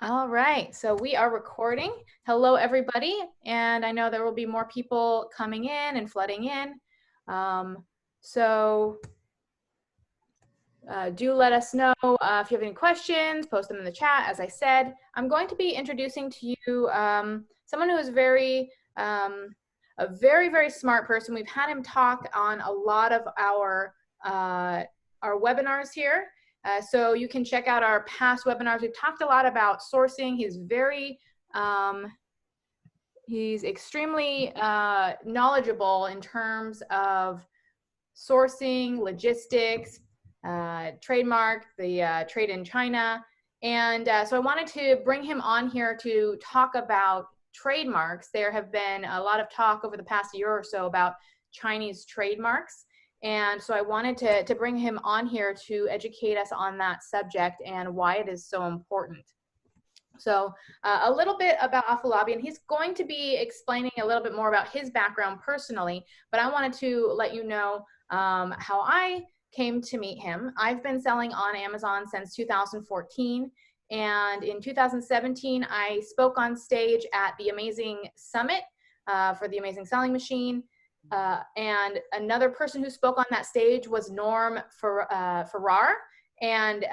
All right, so we are recording. Hello, everybody. And I know there will be more people coming in and flooding in. Do let us know if you have any questions, post them in the chat. As I said, I'm going to be introducing to you someone who is a very, very smart person. We've had him talk on a lot of our webinars here. So you can check out our past webinars. We've talked a lot about sourcing. He's extremely knowledgeable in terms of sourcing, logistics, trademark, the trade in China. And so I wanted to bring him on here to talk about trademarks. There have been a lot of talk over the past year or so about Chinese trademarks. And so I wanted to bring him on here to educate us on that subject and why it is so important. So a little bit about Afolabi, and he's going to be explaining a little bit more about his background personally, but I wanted to let you know how I came to meet him. I've been selling on Amazon since 2014. And in 2017, I spoke on stage at the Amazing Summit for the Amazing Selling Machine. And another person who spoke on that stage was Norm Farrar. And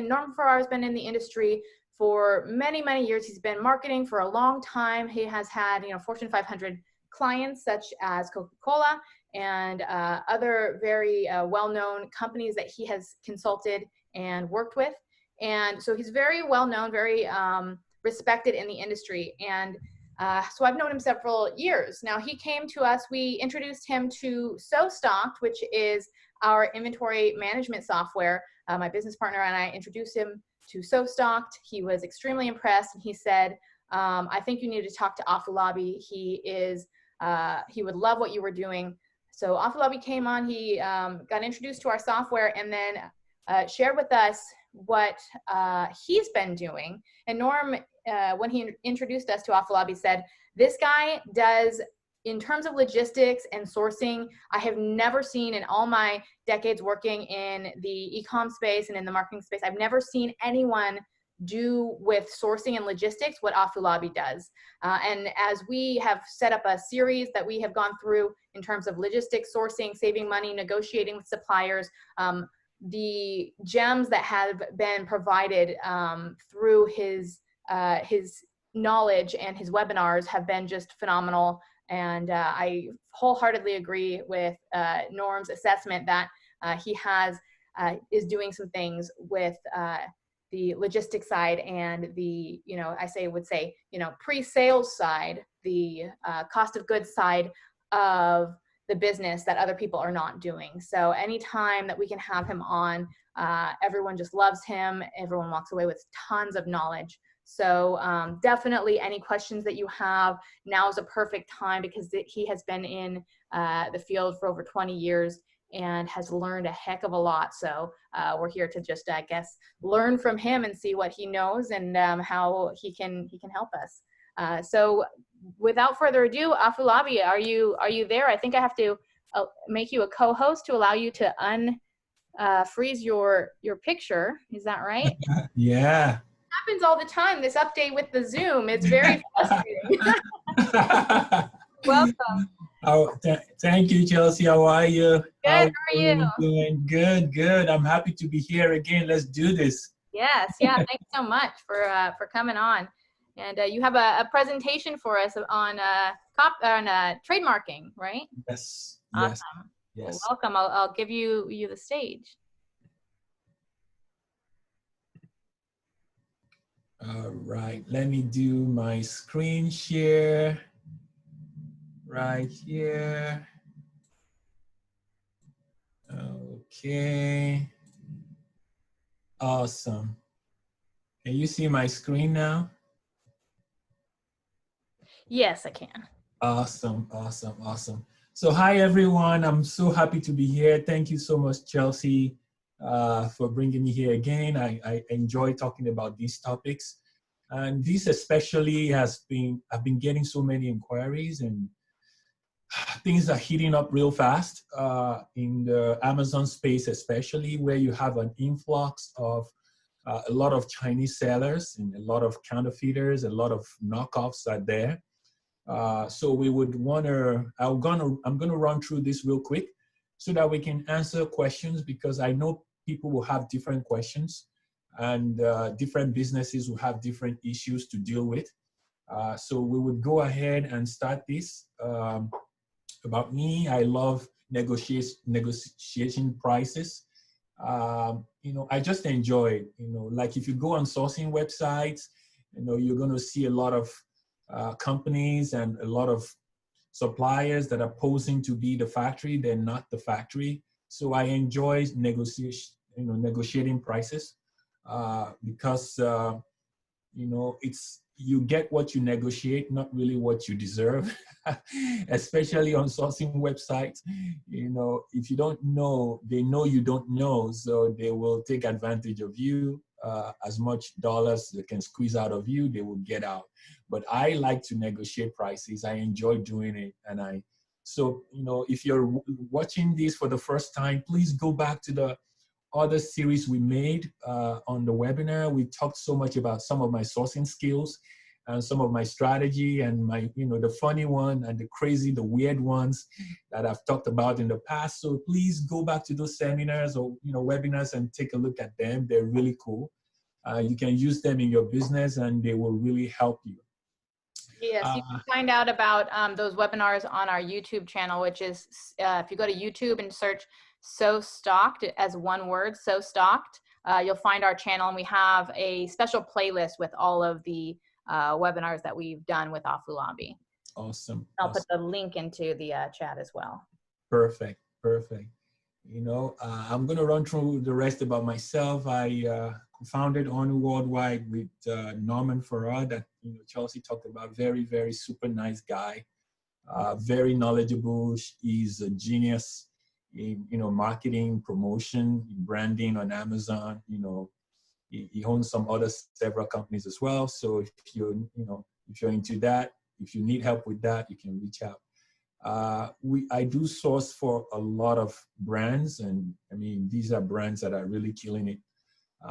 Norm Farrar has been in the industry for many years. He's been marketing for a long time. He has had, Fortune 500 clients such as Coca-Cola and other very well-known companies that he has consulted and worked with. And so he's very well-known, very respected in the industry. And so I've known him several years. Now he came to us, we introduced him to SoStocked, which is our inventory management software. My business partner and I introduced him to SoStocked. He was extremely impressed, and he said, I think you need to talk to Afolabi. He would love what you were doing. So Afolabi came on, he got introduced to our software, and then shared with us what he's been doing. And Norm, when he introduced us to Afolabi, said, this guy does, in terms of logistics and sourcing, I have never seen in all my decades working in the e-com space and in the marketing space, I've never seen anyone do with sourcing and logistics what Afolabi does. And as we have set up a series that we have gone through in terms of logistics, sourcing, saving money, negotiating with suppliers, the gems that have been provided through his knowledge and his webinars have been just phenomenal. And I wholeheartedly agree with Norm's assessment that he is doing some things with the logistics side and the, pre-sales side, the cost of goods side of the business that other people are not doing. So anytime that we can have him on, everyone just loves him. Everyone walks away with tons of knowledge. So definitely any questions that you have, now is a perfect time, because he has been in the field for over 20 years and has learned a heck of a lot. So we're here to just, I guess, learn from him and see what he knows and how he can help us. So without further ado, Afolabi, are you there? I think I have to make you a co-host to allow you to unfreeze your picture. Is that right? Yeah. Happens all the time, this update with the Zoom. It's very frustrating. Welcome. Oh, thank you, Chelsea. How are you? Good. How are you? Doing good. I'm happy to be here again. Let's do this. Yes. Yeah. Thanks so much for coming on. And you have a presentation for us on trademarking, right? Yes. Awesome. Yes. Well, welcome. I'll give you the stage. All right, let me do my screen share right here. Okay. Awesome. Can you see my screen now? Yes, I can. Awesome. So hi, everyone. I'm so happy to be here. Thank you so much, Chelsea, for bringing me here again. I enjoy talking about these topics. And this especially I've been getting so many inquiries, and things are heating up real fast in the Amazon space, especially where you have an influx of A lot of Chinese sellers and a lot of counterfeiters, a lot of knockoffs are there. So we would want to, I'm gonna run through this real quick so that we can answer questions, because I know people will have different questions, and different businesses will have different issues to deal with. So we would go ahead and start this. About me, I love negotiation prices. You know, I just enjoy it. You know, like if you go on sourcing websites, you know, you're going to see a lot of companies and a lot of suppliers that are posing to be the factory. They're not the factory. So I enjoy negotiating prices because you know, you get what you negotiate, not really what you deserve. Especially on sourcing websites, you know, if you don't know, they know you don't know, so they will take advantage of you. As much dollars they can squeeze out of you, they will get out. But I like to negotiate prices. I enjoy doing it, and so, you know, if you're watching this for the first time, please go back to the other series we made on the webinar. We talked so much about some of my sourcing skills and some of my strategy, and my, you know, the funny one and the crazy, the weird ones that I've talked about in the past. So please go back to those seminars or, you know, webinars and take a look at them. They're really cool. You can use them in your business and they will really help you. Yes, you can find out about those webinars on our YouTube channel, which is, if you go to YouTube and search So Stocked as one word, So Stocked, you'll find our channel, and we have a special playlist with all of the webinars that we've done with Afulabi. Awesome. I'll put the link into the chat as well. Perfect, perfect. You know, I'm going to run through the rest about myself. I founded Onu Worldwide with Norman Farrar, that, you know, Chelsea talked about. Very, very super nice guy, very knowledgeable. He's a genius in, you know, marketing, promotion, branding on Amazon. You know, he owns some other several companies as well. So if you're, you know, if you're into that, if you need help with that, you can reach out. I do source for a lot of brands, and I mean, these are brands that are really killing it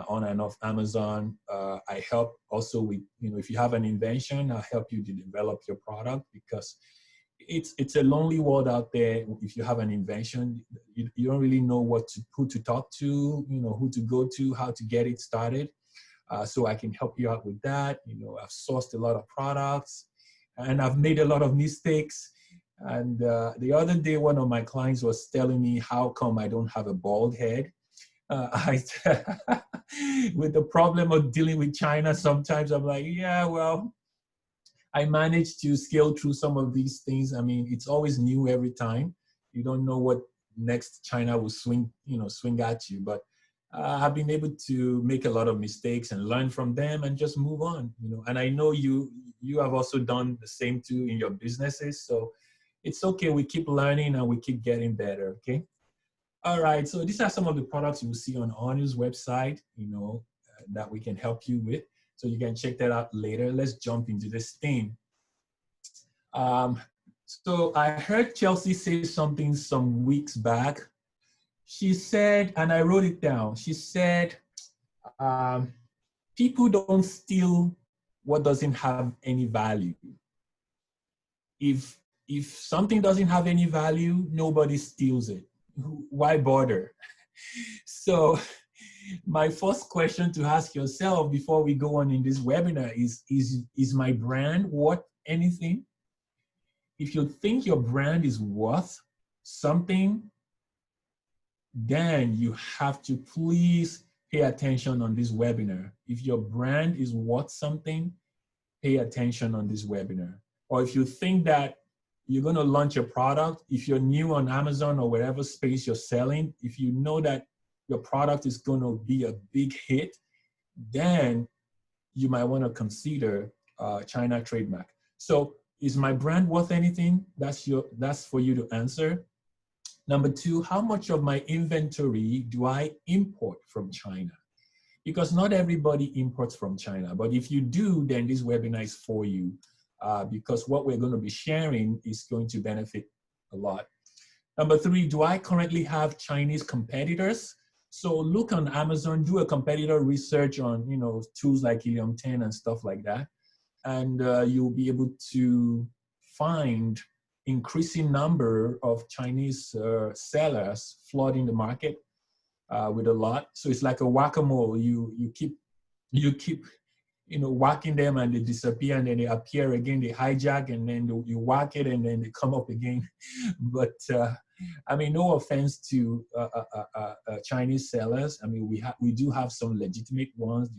on and off Amazon. I help also with, you know, if you have an invention, I'll help you to develop your product, because it's a lonely world out there. If you have an invention, you don't really know who to talk to, you know, who to go to, how to get it started. So I can help you out with that. You know, I've sourced a lot of products and I've made a lot of mistakes. And the other day, one of my clients was telling me, how come I don't have a bald head? With the problem of dealing with China, sometimes I'm like, yeah, well, I managed to scale through some of these things. I mean, it's always new every time. You don't know what next China will swing at you. But I've been able to make a lot of mistakes and learn from them and just move on. You know, and I know you have also done the same too in your businesses. So it's okay. We keep learning and we keep getting better. Okay. All right. So these are some of the products you will see on Onu's website, you know, that we can help you with. So you can check that out later. Let's jump into this theme. So I heard Chelsea say something some weeks back. She said, and I wrote it down. She said, people don't steal what doesn't have any value. If something doesn't have any value, nobody steals it. Why bother? So my first question to ask yourself before we go on in this webinar is my brand worth anything? If you think your brand is worth something, then you have to please pay attention on this webinar. If your brand is worth something, pay attention on this webinar. Or if you think that you're going to launch a product, if you're new on Amazon or wherever space you're selling, if you know that your product is going to be a big hit, then you might want to consider China Trademark. So is my brand worth anything? That's for you to answer. Number two, how much of my inventory do I import from China? Because not everybody imports from China, but if you do, then this webinar is for you, because what we're going to be sharing is going to benefit a lot. Number three, do I currently have Chinese competitors? So look on Amazon, do a competitor research on, you know, tools like Helium 10 and stuff like that. And you'll be able to find increasing number of Chinese sellers flooding the market with a lot. So it's like a whack-a-mole. You keep you know, whacking them and they disappear and then they appear again, they hijack and then you whack it and then they come up again. But I mean, no offense to Chinese sellers. I mean, we do have some legitimate ones.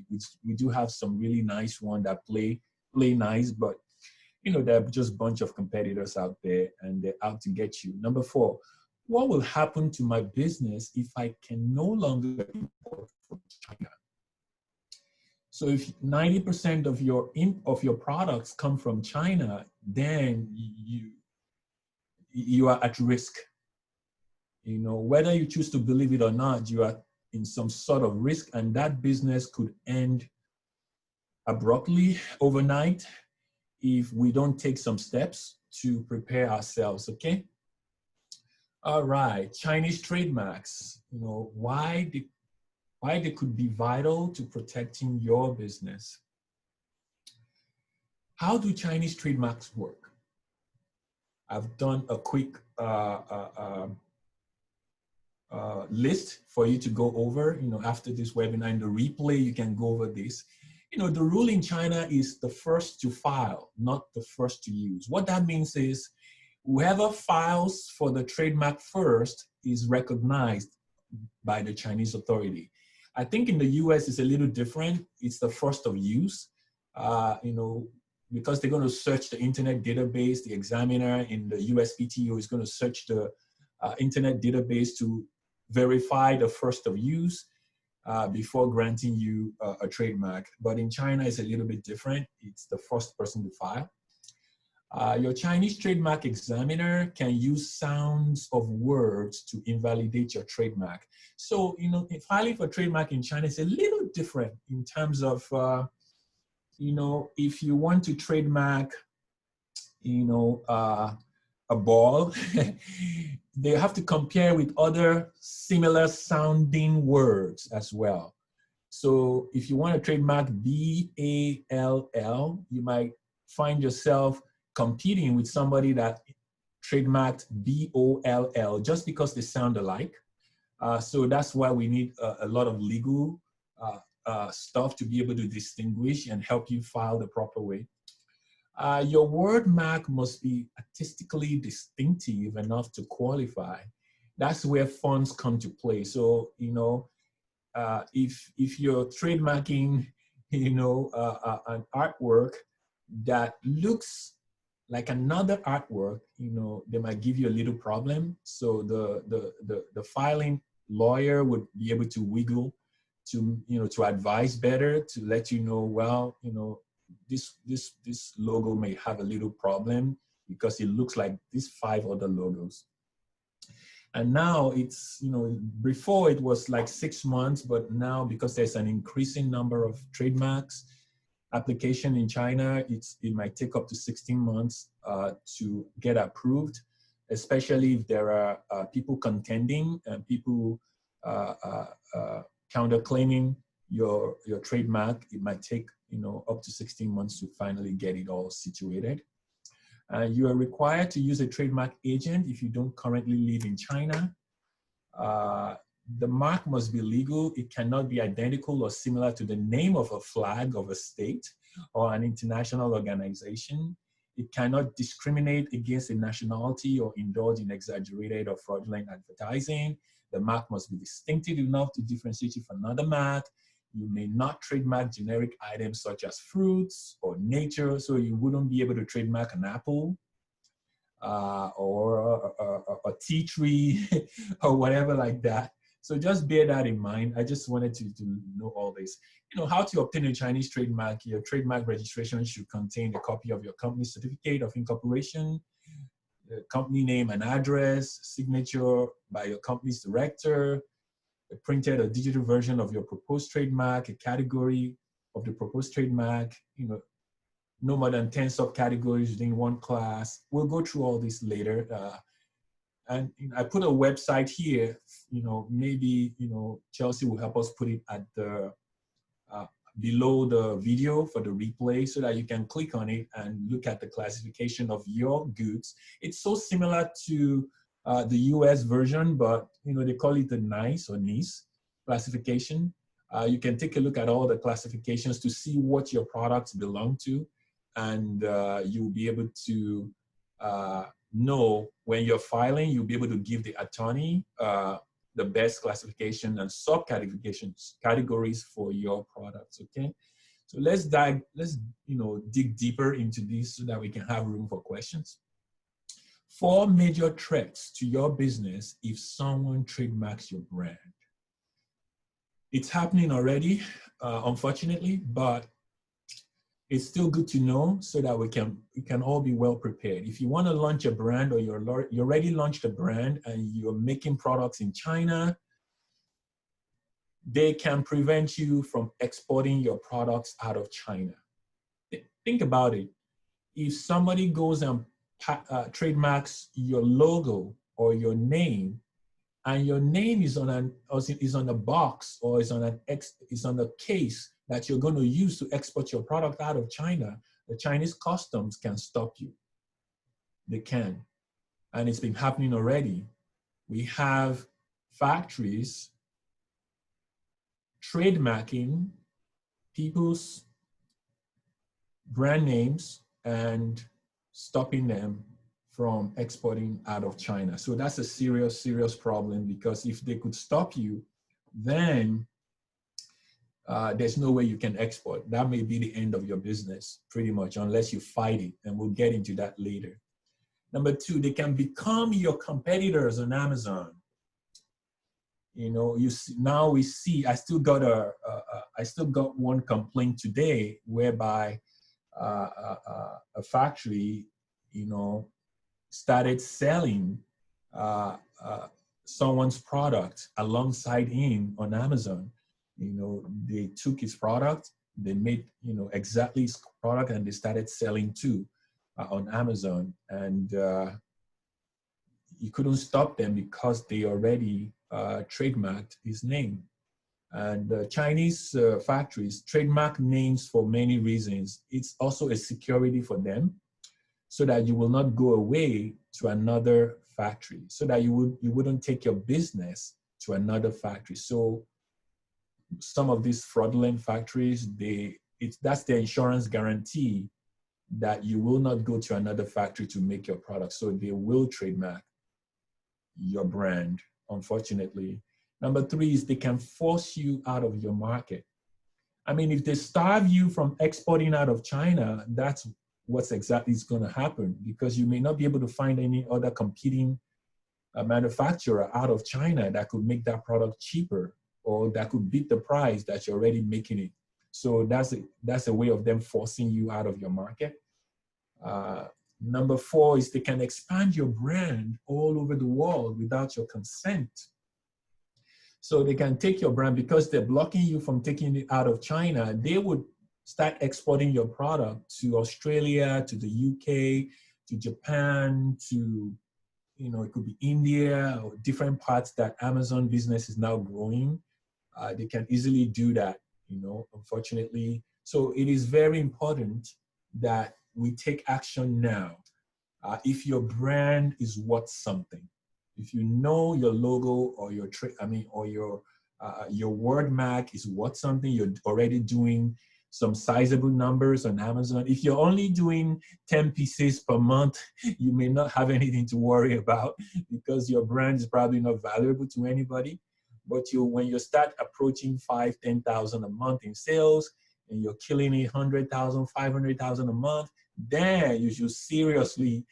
We do have some really nice ones that play nice, but you know, there are just a bunch of competitors out there and they're out to get you. Number 4, what will happen to my business if I can no longer import from China? So if 90% of your products come from China, then you are at risk. You know, whether you choose to believe it or not, you are in some sort of risk, and that business could end abruptly overnight if we don't take some steps to prepare ourselves, okay? All right, Chinese trademarks, you know, why they could be vital to protecting your business. How do Chinese trademarks work? I've done a quick list for you to go over. You know, after this webinar, in the replay, you can go over this. You know, the rule in China is the first to file, not the first to use. What that means is whoever files for the trademark first is recognized by the Chinese authority. I think in the US it's a little different. It's the first of use, you know, because they're going to search the internet database. The examiner in the USPTO is going to search the internet database to verify the first of use before granting you a trademark. But in China, it's a little bit different. It's the first person to file. Your Chinese trademark examiner can use sounds of words to invalidate your trademark. So, you know, filing for trademark in China is a little different in terms of, you know, if you want to trademark, you know, a ball, they have to compare with other similar sounding words as well. So if you want to trademark B-A-L-L, you might find yourself competing with somebody that trademarked B-O-L-L just because they sound alike. So that's why we need a lot of legal stuff to be able to distinguish and help you file the proper way. Your word mark must be artistically distinctive enough to qualify. That's where funds come to play. So, you know, if you're trademarking, you know, an artwork that looks like another artwork, you know, they might give you a little problem. So the filing lawyer would be able to wiggle to, you know, to advise better, to let you know, well, you know, this logo may have a little problem because it looks like these 5 other logos. And now it's, you know, before it was like 6 months, but now because there's an increasing number of trademarks application in China, it might take up to 16 months to get approved, especially if there are people contending and people counterclaiming your trademark. It might take, you know, up to 16 months to finally get it all situated. You are required to use a trademark agent if you don't currently live in China. The mark must be legal. It cannot be identical or similar to the name of a flag of a state or an international organization. It cannot discriminate against a nationality or indulge in exaggerated or fraudulent advertising. The mark must be distinctive enough to differentiate it from another mark. You may not trademark generic items such as fruits or nature, so you wouldn't be able to trademark an apple or a tea tree or whatever like that. So just bear that in mind. I just wanted to know all this. You know, how to obtain a Chinese trademark. Your trademark registration should contain a copy of your company certificate of incorporation, the company name and address, signature by your company's director, a printed or digital version of your proposed trademark, a category of the proposed trademark, you know, no more than 10 subcategories within one class. We'll go through all this later. And I put a website here, maybe, Chelsea will help us put it at the, below the video for the replay so that you can click on it and look at the classification of your goods. It's so similar to the US version, but they call it the NICE or NICE classification. You can take a look at all the classifications to see what your products belong to, and you'll be able to know when you're filing, you'll be able to give the attorney the best classification and categories for your products. Okay, so let's dig deeper into this so that we can have room for questions. 4 major threats to your business if someone trademarks your brand. It's happening already, unfortunately, but it's still good to know so that we can all be well prepared. If you want to launch a brand, or you already launched a brand and you're making products in China, they can prevent you from exporting your products out of China. Think about it. If somebody goes and trademarks your logo or your name, and your name is on a box or is on a case that you're going to use to export your product out of China, the Chinese customs can stop you. They can. And it's been happening already. We have factories trademarking people's brand names and stopping them from exporting out of China. So that's a serious, serious problem, because if they could stop you, then there's no way you can export. That may be the end of your business, pretty much, unless you fight it, and we'll get into that later. Number 2, they can become your competitors on Amazon. Now we see, I still got one complaint today whereby a factory, started selling someone's product alongside him on Amazon. They took his product, they made, exactly his product, and they started selling too on Amazon. And you couldn't stop them because they already trademarked his name. And Chinese factories trademark names for many reasons. It's also a security for them, so that you will not go away to another factory, so that you wouldn't take your business to another factory. So some of these fraudulent factories, that's their insurance guarantee that you will not go to another factory to make your product. So they will trademark your brand, unfortunately. Number 3 is they can force you out of your market. I mean, if they starve you from exporting out of China, that's what's exactly is going to happen, because you may not be able to find any other competing manufacturer out of China that could make that product cheaper, or that could beat the price that you're already making it. So that's a way of them forcing you out of your market. Number 4 is they can expand your brand all over the world without your consent. So they can take your brand, because they're blocking you from taking it out of China. They would start exporting your product to Australia, to the UK, to Japan, to, it could be India, or different parts that Amazon business is now growing. They can easily do that, unfortunately. So it is very important that we take action now. If your brand is worth something, if you know your logo or your word mark is worth something, you're already doing some sizable numbers on Amazon. If you're only doing 10 pieces per month, you may not have anything to worry about, because your brand is probably not valuable to anybody. But when you start approaching 5,000, 10,000 a month in sales, and you're killing 100,000, 500,000 a month, then you should seriously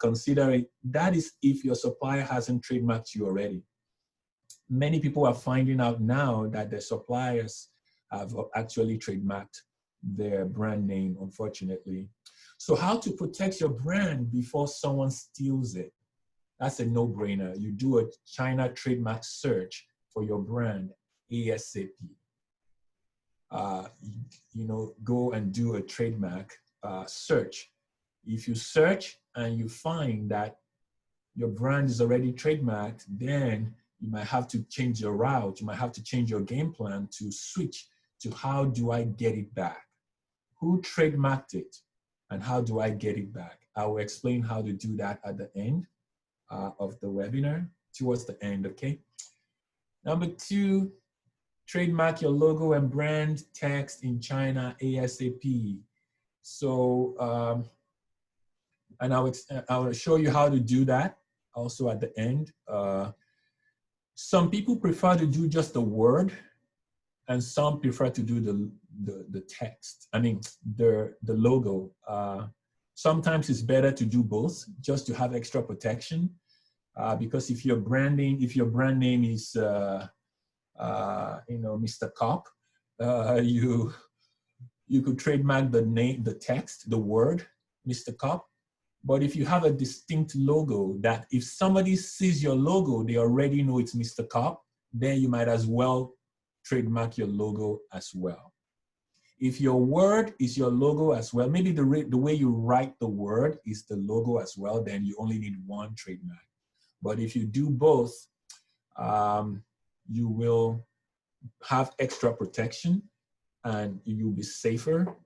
consider it. That is if your supplier hasn't trademarked you already. Many people are finding out now that their suppliers have actually trademarked their brand name, unfortunately. So how to protect your brand before someone steals it? That's a no-brainer. You do a China trademark search for your brand ASAP. Go and do a trademark search. If you search and you find that your brand is already trademarked, then you might have to change your route. You might have to change your game plan to switch to how do I get it back? Who trademarked it? And how do I get it back? I will explain how to do that at the end of the webinar, towards the end, okay? Number 2, trademark your logo and brand text in China ASAP. So, and I will show you how to do that also at the end. Some people prefer to do just the word, and some prefer to do the text. I mean, the logo. Sometimes it's better to do both, just to have extra protection. Because if your brand name is, Mr. Cop, you could trademark the name, the text, the word, Mr. Cop. But if you have a distinct logo that if somebody sees your logo, they already know it's Mr. Cop, then you might as well trademark your logo as well. If your word is your logo as well, maybe the way you write the word is the logo as well, then you only need one trademark. But if you do both, you will have extra protection and you'll be safer,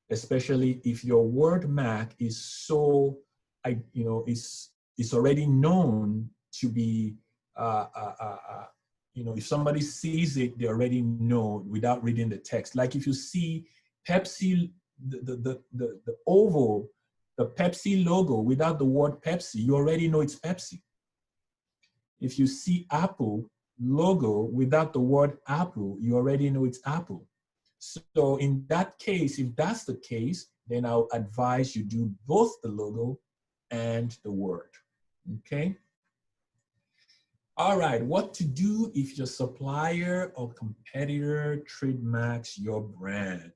especially if your word mark is so, it's already known to be, if somebody sees it, they already know without reading the text. Like if you see Pepsi, the oval, the Pepsi logo without the word Pepsi, you already know it's Pepsi. If you see Apple logo without the word Apple, you already know it's Apple. So in that case, if that's the case, then I'll advise you do both the logo and the word, okay? All right, what to do if your supplier or competitor trademarks your brand?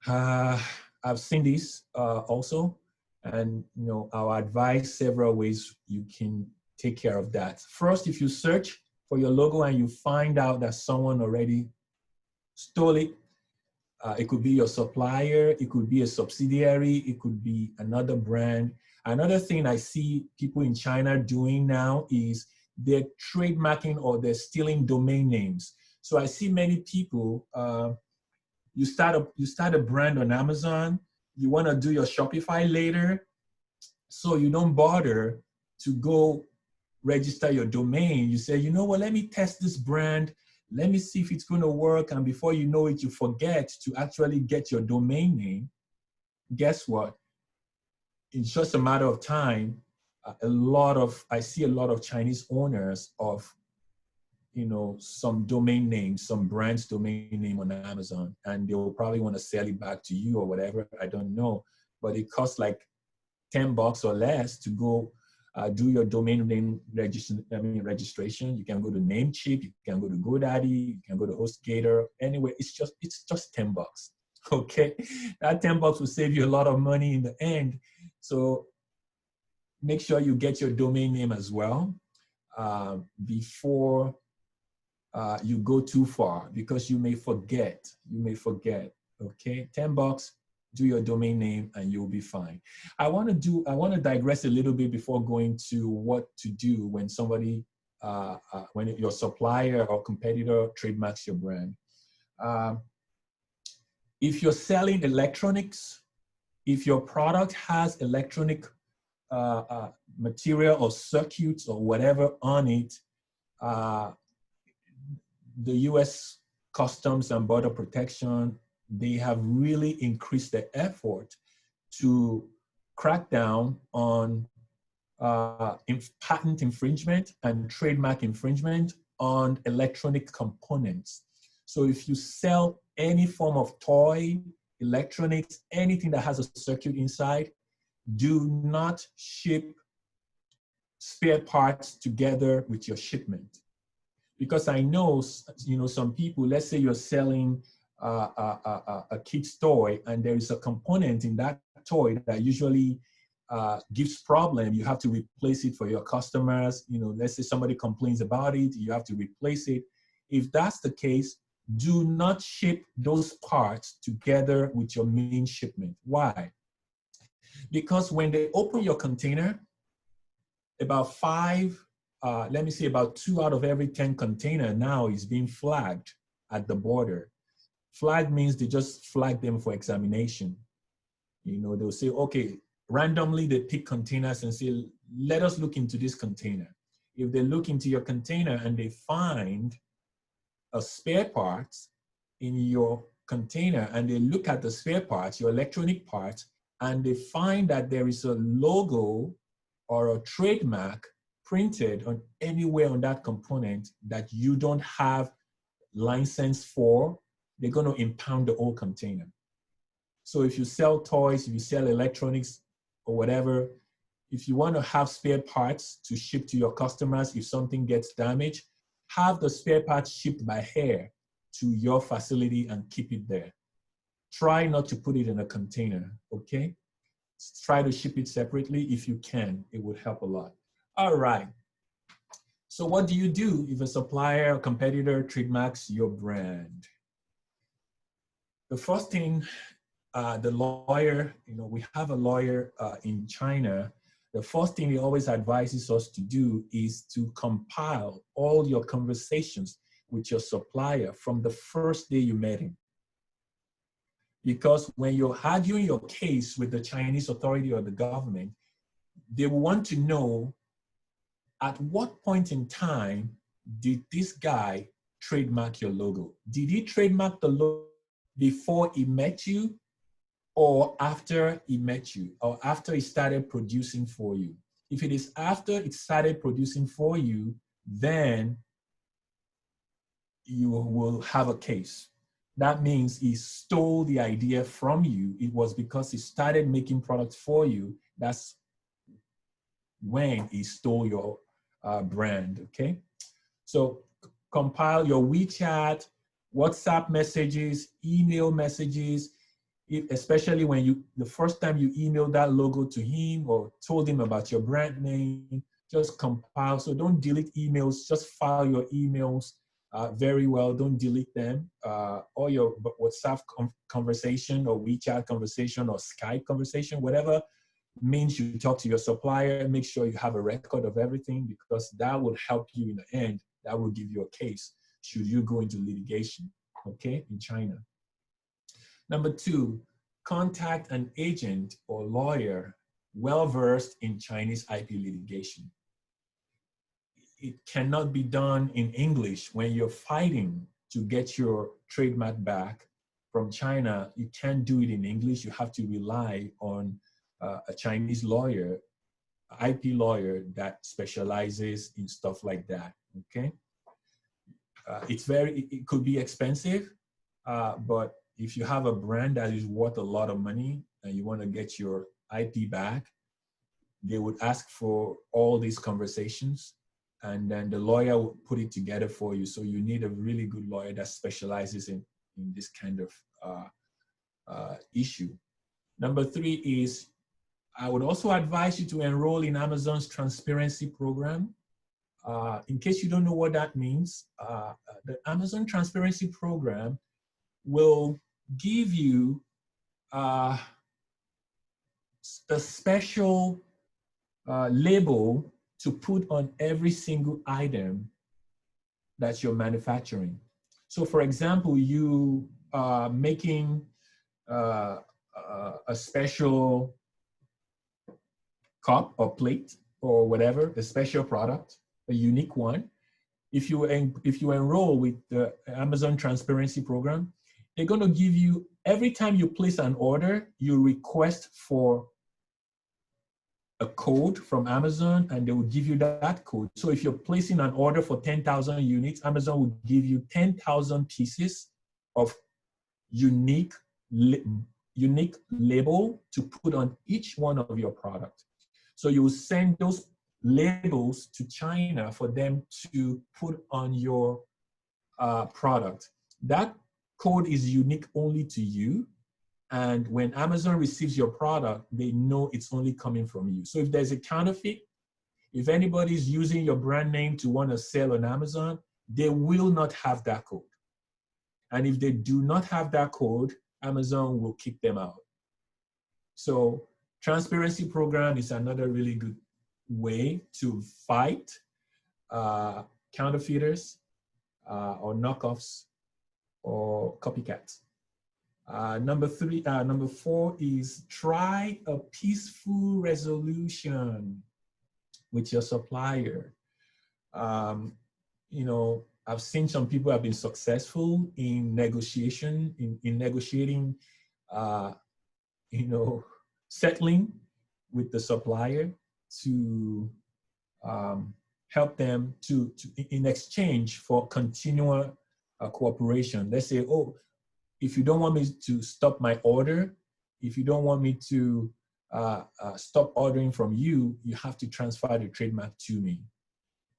I've seen this also, and I'll advise several ways you can take care of that. First, if you search for your logo and you find out that someone already stole it, it could be your supplier, it could be a subsidiary, it could be another brand. Another thing I see people in China doing now is they're trademarking or they're stealing domain names. So I see many people, you start a brand on Amazon, you want to do your Shopify later, so you don't bother to go register your domain. You say, you know what, let me test this brand. Let me see if it's going to work. And before you know it, you forget to actually get your domain name. Guess what? It's just a matter of time. I see a lot of Chinese owners of, some domain names, some brand's domain name on Amazon, and they will probably want to sell it back to you or whatever. I don't know, but it costs like $10 or less to go do your domain name registration. You can go to Namecheap, you can go to GoDaddy, you can go to HostGator. Anyway, it's just $10. Okay, that $10 will save you a lot of money in the end. So make sure you get your domain name as well before you go too far, because you may forget. Okay, $10. Do your domain name and you'll be fine. I want to digress a little bit before going to what to do when somebody, when your supplier or competitor trademarks your brand. If you're selling electronics, if your product has electronic material or circuits or whatever on it, the US Customs and Border Protection, they have really increased their effort to crack down on patent infringement and trademark infringement on electronic components. So if you sell any form of toy, electronics, anything that has a circuit inside, do not ship spare parts together with your shipment. Because I know, some people, let's say you're selling a kid's toy and there is a component in that toy that usually gives problem. You have to replace it for your customers. Let's say somebody complains about it, you have to replace it. If that's the case, do not ship those parts together with your main shipment. Why? Because when they open your container, about let me say about 2 out of every 10 container now is being flagged at the border. Flag means they just flag them for examination. You know, they'll say, okay, randomly they pick containers and say, let us look into this container. If they look into your container and they find a spare part in your container and they look at the spare parts, your electronic parts, and they find that there is a logo or a trademark printed on anywhere on that component that you don't have license for, they're going to impound the whole container. So if you sell toys, if you sell electronics or whatever, if you want to have spare parts to ship to your customers, if something gets damaged, have the spare parts shipped by air to your facility and keep it there. Try not to put it in a container, okay? Try to ship it separately if you can. It would help a lot. All right. So what do you do if a supplier or competitor trademarks your brand? The first thing, the lawyer, you know, we have a lawyer in China. The first thing he always advises us to do is to compile all your conversations with your supplier from the first day you met him. Because when you're arguing your case with the Chinese authority or the government, they want to know at what point in time did this guy trademark your logo? Did he trademark the logo before he met you or after he met you or after he started producing for you? If it is after it started producing for you, then you will have a case. That means he stole the idea from you. It was because he started making products for you. That's when he stole your brand, okay? So compile your WeChat, WhatsApp messages, email messages, especially when the first time you emailed that logo to him or told him about your brand name, just compile. So don't delete emails, just file your emails very well. Don't delete them. Or your WhatsApp conversation or WeChat conversation or Skype conversation, whatever means you talk to your supplier, make sure you have a record of everything because that will help you in the end. That will give you a case should you go into litigation, okay, in China. Number 2, contact an agent or lawyer well-versed in Chinese IP litigation. It cannot be done in English when you're fighting to get your trademark back from China. You can't do it in English. You have to rely on a Chinese lawyer, IP lawyer that specializes in stuff like that, okay? It could be expensive, but if you have a brand that is worth a lot of money and you want to get your IP back, they would ask for all these conversations and then the lawyer will put it together for you. So you need a really good lawyer that specializes in this kind of issue. Number 3 is, I would also advise you to enroll in Amazon's transparency program. In case you don't know what that means, the Amazon transparency program will give you a special label to put on every single item that you're manufacturing. So for example, you are making a special cup or plate or whatever, a special product, a unique one. If you enroll with the Amazon Transparency Program, they're going to give you, every time you place an order, you request for a code from Amazon and they will give you that code. So if you're placing an order for 10,000 units, Amazon will give you 10,000 pieces of unique label to put on each one of your products. So you will send those labels to China for them to put on your product. That code is unique only to you. And when Amazon receives your product, they know it's only coming from you. So if there's a counterfeit, if anybody's using your brand name to want to sell on Amazon, they will not have that code. And if they do not have that code, Amazon will kick them out. So transparency program is another really good way to fight counterfeiters or knockoffs or copycats. Number 4 is try a peaceful resolution with your supplier. You know, I've seen some people have been successful in negotiation, in negotiating, you know, settling with the supplier to help them to in exchange for continual cooperation. Let's say, oh, if you don't want me to stop my order, if you don't want me to stop ordering from you, you have to transfer the trademark to me.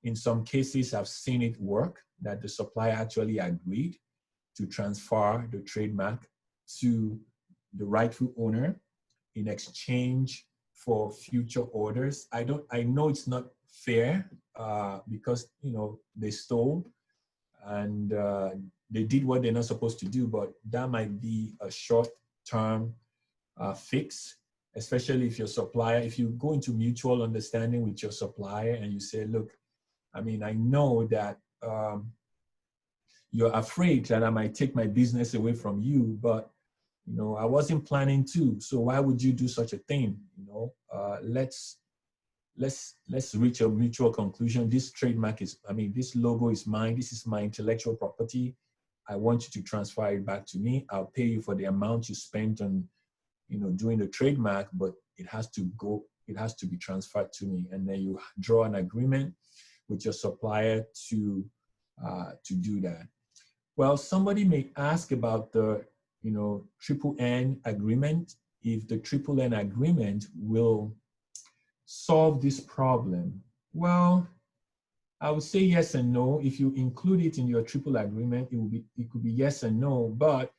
In some cases, I've seen it work, that the supplier actually agreed to transfer the trademark to the rightful owner in exchange for future orders. I know it's not fair because, you know, they stole and they did what they're not supposed to do, but that might be a short-term fix, especially if your supplier, if you go into mutual understanding with your supplier and you say, look, I mean, I know that you're afraid that I might take my business away from you, but, you know, I wasn't planning to, so why would you do such a thing? You know, let's reach a mutual conclusion. This trademark is, I mean, this logo is mine. This is my intellectual property. I want you to transfer it back to me. I'll pay you for the amount you spent on, you know, doing the trademark, but it has to be transferred to me. And then you draw an agreement with your supplier to do that. Well, somebody may ask about the, you know, NNN agreement, if the NNN agreement will solve this problem. Well, I would say yes and no. If you include it in your triple agreement, it could be yes and no, but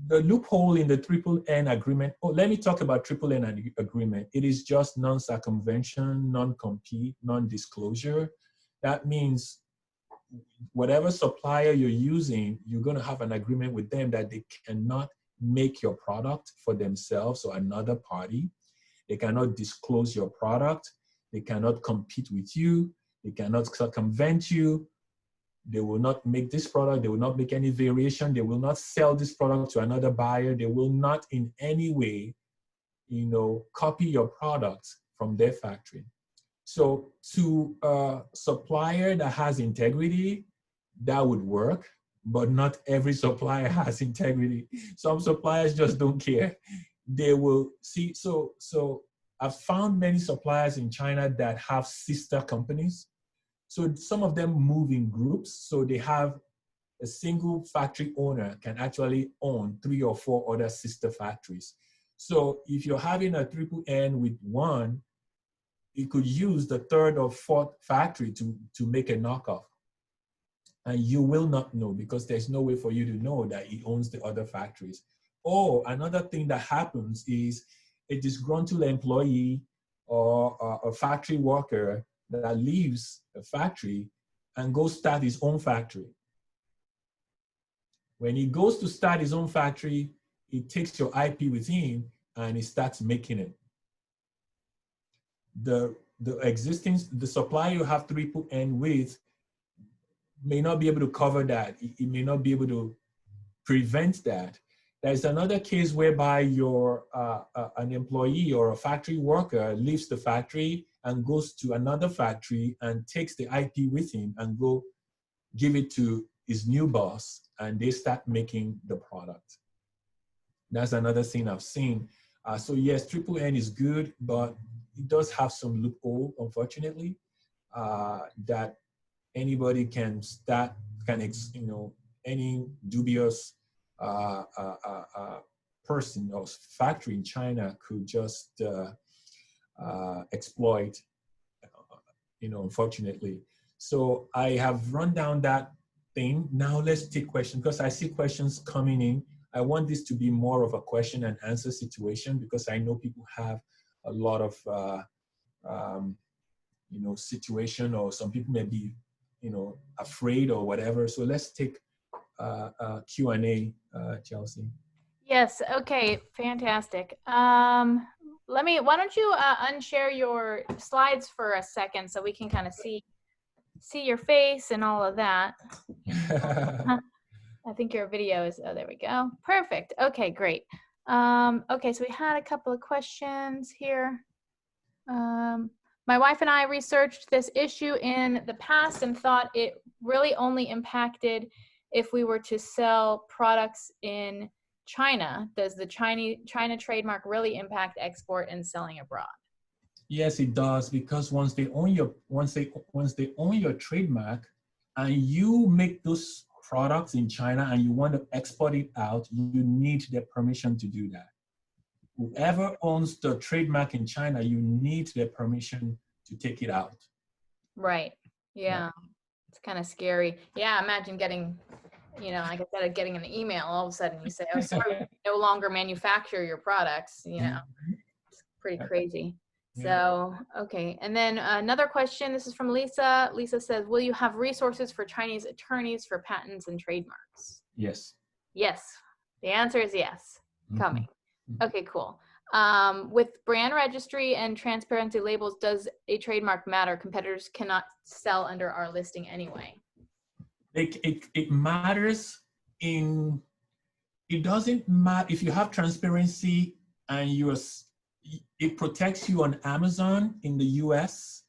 the loophole in the NNN agreement, oh, let me talk about NNN agreement. It is just non-circumvention, non-compete, non-disclosure. That means whatever supplier you're using, you're going to have an agreement with them that they cannot make your product for themselves or another party. They cannot disclose your product. They cannot compete with you. They cannot circumvent you. They will not make this product. They will not make any variation. They will not sell this product to another buyer. They will not in any way, you know, copy your product from their factory. So to a supplier that has integrity, that would work, but not every supplier has integrity. Some suppliers just don't care. They will see, so I've found many suppliers in China that have sister companies. So some of them move in groups. So they have a single factory owner can actually own 3 or 4 other sister factories. So if you're having a NNN with one, it could use the 3rd or 4th factory to make a knockoff. And you will not know because there's no way for you to know that he owns the other factories. Or another thing that happens is a disgruntled employee or a factory worker that leaves a factory and goes start his own factory. When he goes to start his own factory, he takes your IP with him and he starts making it. The supplier you have NNN with may not be able to cover that. It may not be able to prevent that. There's another case whereby your an employee or a factory worker leaves the factory and goes to another factory and takes the IP with him and go give it to his new boss, and they start making the product. That's another thing I've seen. So yes, NNN is good, but it does have some loophole, unfortunately, that anybody can start, you know, any dubious person or factory in China could just exploit, you know, unfortunately. So I have run down that thing. Now let's take questions because I see questions coming in. I want this to be more of a question and answer situation because I know people have a lot of, you know, situation, or some people may be, you know, afraid or whatever. So let's take Q&A, Chelsea. Yes. Okay. Fantastic. why don't you unshare your slides for a second so we can kind of see your face and all of that. I think your video is, oh, there we go. Perfect. Okay, great. Okay, so we had a couple of questions here. My wife and I researched this issue in the past and thought it really only impacted if we were to sell products in China. Does the China trademark really impact export and selling abroad? Yes, it does, because once they own your trademark and you make those products in China and you want to export it out, you need their permission to do that. Whoever owns the trademark in China, you need their permission to take it out. Right. Yeah. It's kind of scary. Yeah, imagine getting, like I said, getting an email, all of a sudden you say, oh, sorry, we no longer manufacture your products, It's pretty crazy. So, okay. And then another question, this is from Lisa. Lisa says, will you have resources for Chinese attorneys for patents and trademarks? Yes. Yes. The answer is yes. Coming. Okay, cool. With brand registry and transparency labels, does a trademark matter? Competitors cannot sell under our listing anyway. It matters it doesn't matter if you have transparency and it protects you on Amazon in the US,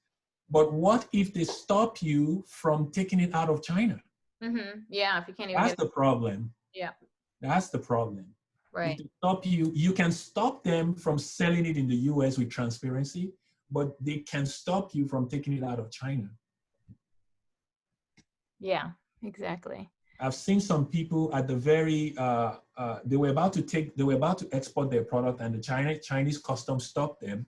but what if they stop you from taking it out of China? Yeah, if you can't even That's the problem. Yeah. That's the problem. Right. If they stop you, you can stop them from selling it in the US with transparency, but they can stop you from taking it out of China. Yeah, exactly. I've seen some people at the very, they were about to export their product, and the Chinese customs stopped them.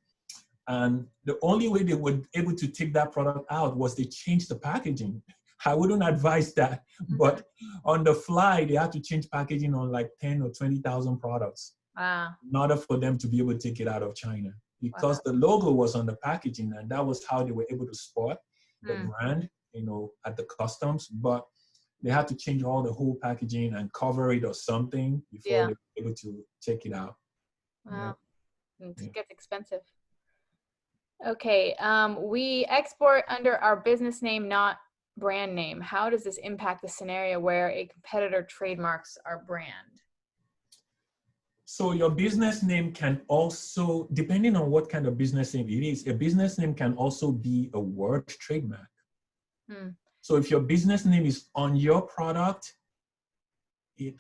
And the only way they were able to take that product out was they changed the packaging. I wouldn't advise that, but on the fly, they had to change packaging on like 10 or 20,000 products in order for them to be able to take it out of China, because the logo was on the packaging, and that was how they were able to spot the brand, at the customs. But they had to change all the whole packaging and cover it or something before they were able to take it out. Wow. It gets expensive. Okay, we export under our business name, not brand name. How does this impact the scenario where a competitor trademarks our brand? So your business name can also, depending on what kind of business name it is, a business name can also be a word trademark. So if your business name is on your product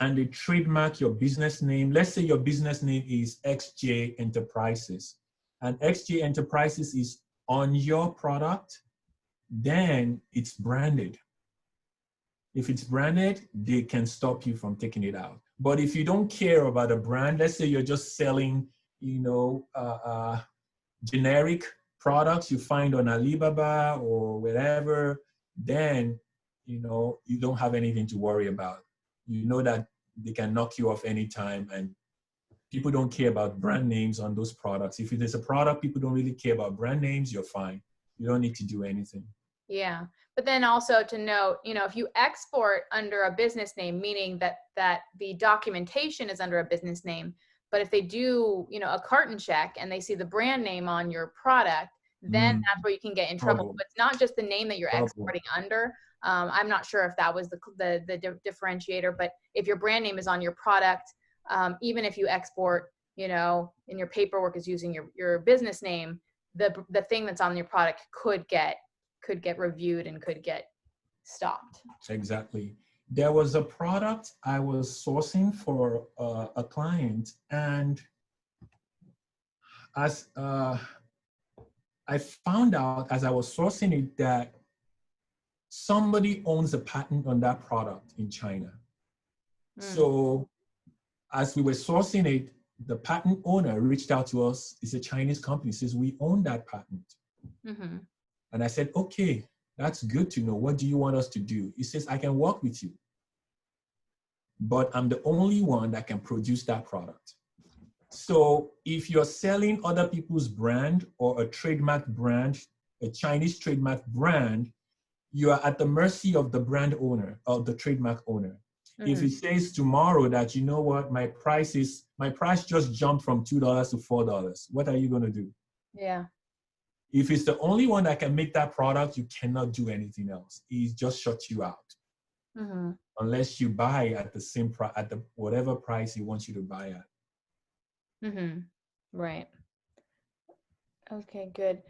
and they trademark your business name, let's say your business name is XJ Enterprises, and XJ Enterprises is on your product, then it's branded. If it's branded, they can stop you from taking it out. But if you don't care about a brand, let's say you're just selling, generic products you find on Alibaba or wherever, then, you don't have anything to worry about. You know that they can knock you off anytime, and people don't care about brand names on those products. If it is a product people don't really care about brand names, you're fine. You don't need to do anything. Yeah. But then also to note, if you export under a business name, meaning that the documentation is under a business name, but if they do, a carton check and they see the brand name on your product, then that's where you can get in trouble. But it's not just the name that you're exporting under. I'm not sure if that was the differentiator, but if your brand name is on your product, even if you export, and your paperwork is using your business name, the thing that's on your product could get reviewed and could get stopped. Exactly. There was a product I was sourcing for a client, and as I found out as I was sourcing it that somebody owns a patent on that product in China. So as we were sourcing it, the patent owner reached out to us. It's a Chinese company, says, we own that patent. And I said, okay, that's good to know. What do you want us to do? He says, I can work with you, but I'm the only one that can produce that product. So if you're selling other people's brand or a trademark brand, a Chinese trademark brand, you are at the mercy of the brand owner or the trademark owner. If it says tomorrow that, you know what, my price just jumped from $2 to $4, what are you going to do? Yeah. If it's the only one that can make that product, you cannot do anything else. It just shuts you out. Unless you buy at the same price, at the whatever price he wants you to buy at. Right. Okay, good.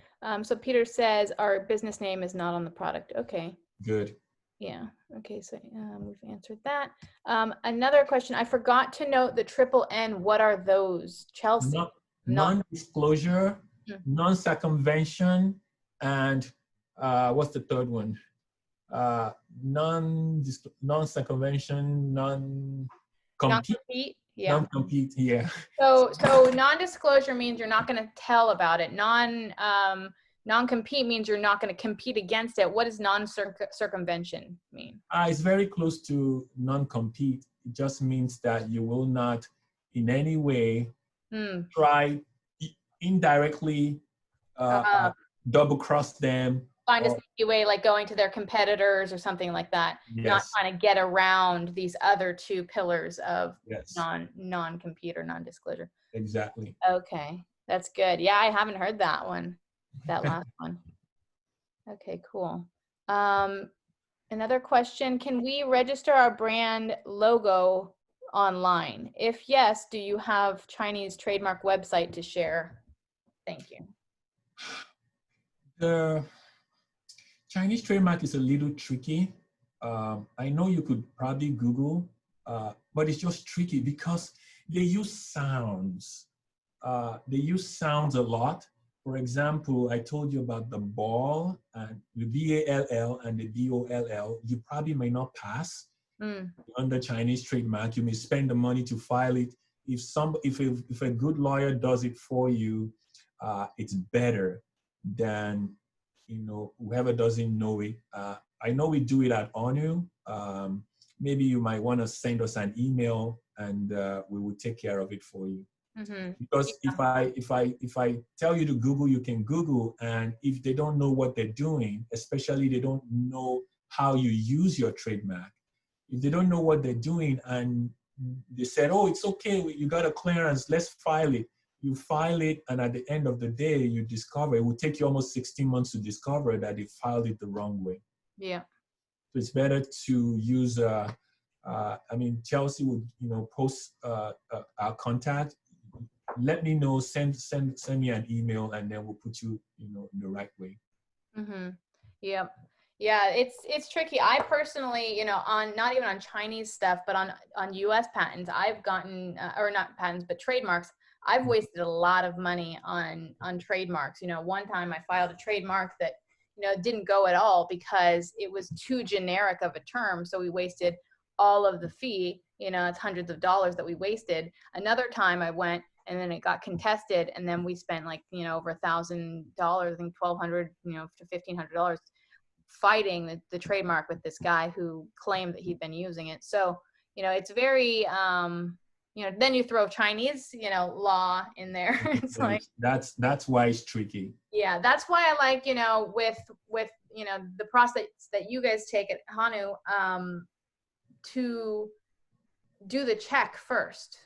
So Peter says our business name is not on the product. Okay. Good. Yeah. Okay. So we've answered that. Another question. I forgot to note the triple N. What are those, Chelsea? Non-disclosure, non-circumvention, and what's the third one? Non-circumvention, Non-compete. Yeah. Non-compete. Yeah. So non-disclosure means you're not going to tell about it. Non-compete means you're not going to compete against it. What does non-circumvention mean? It's very close to non-compete. It just means that you will not in any way try indirectly double-cross them. Find a sneaky way, like going to their competitors or something like that. Yes. Not trying to get around these other two pillars of yes. non-compete or non-disclosure. Exactly. Okay, that's good. Yeah, I haven't heard that one, that last one. Okay, cool. Another question, can we register our brand logo online? If yes, do you have Chinese trademark website to share? Thank you. The Chinese trademark is a little tricky. I know you could probably Google, but it's just tricky because they use sounds. They use sounds a lot. For example, I told you about the ball and the B-A-L-L and the B-O-L-L. You probably may not pass under Chinese trademark. You may spend the money to file it. If a good lawyer does it for you, it's better than whoever doesn't know it. I know we do it at ONU. Maybe you might want to send us an email and we will take care of it for you. Because if I tell you to Google, you can Google, and if they don't know what they're doing, especially they don't know how you use your trademark, if they don't know what they're doing and they said, oh, it's okay, you got a clearance, let's file it. You file it, and at the end of the day, you discover, it will take you almost 16 months to discover that they filed it the wrong way. Yeah. So it's better to use, Chelsea would, post our contact. Let me know, send me an email, and then we'll put you, in the right way. Yeah. Yeah, it's tricky. I personally, on not even on Chinese stuff, but on US patents, I've gotten, or not patents, but trademarks, I've wasted a lot of money on trademarks. One time I filed a trademark that, didn't go at all because it was too generic of a term. So we wasted all of the fee, it's hundreds of dollars that we wasted. Another time I went and then it got contested, and then we spent like, over $1,000, I think $1,200, to $1,500 fighting the trademark with this guy who claimed that he'd been using it. So, it's very, then you throw Chinese, law in there. It's like, that's why it's tricky. Yeah, that's why I like, with the process that you guys take at Hanu, to do the check first.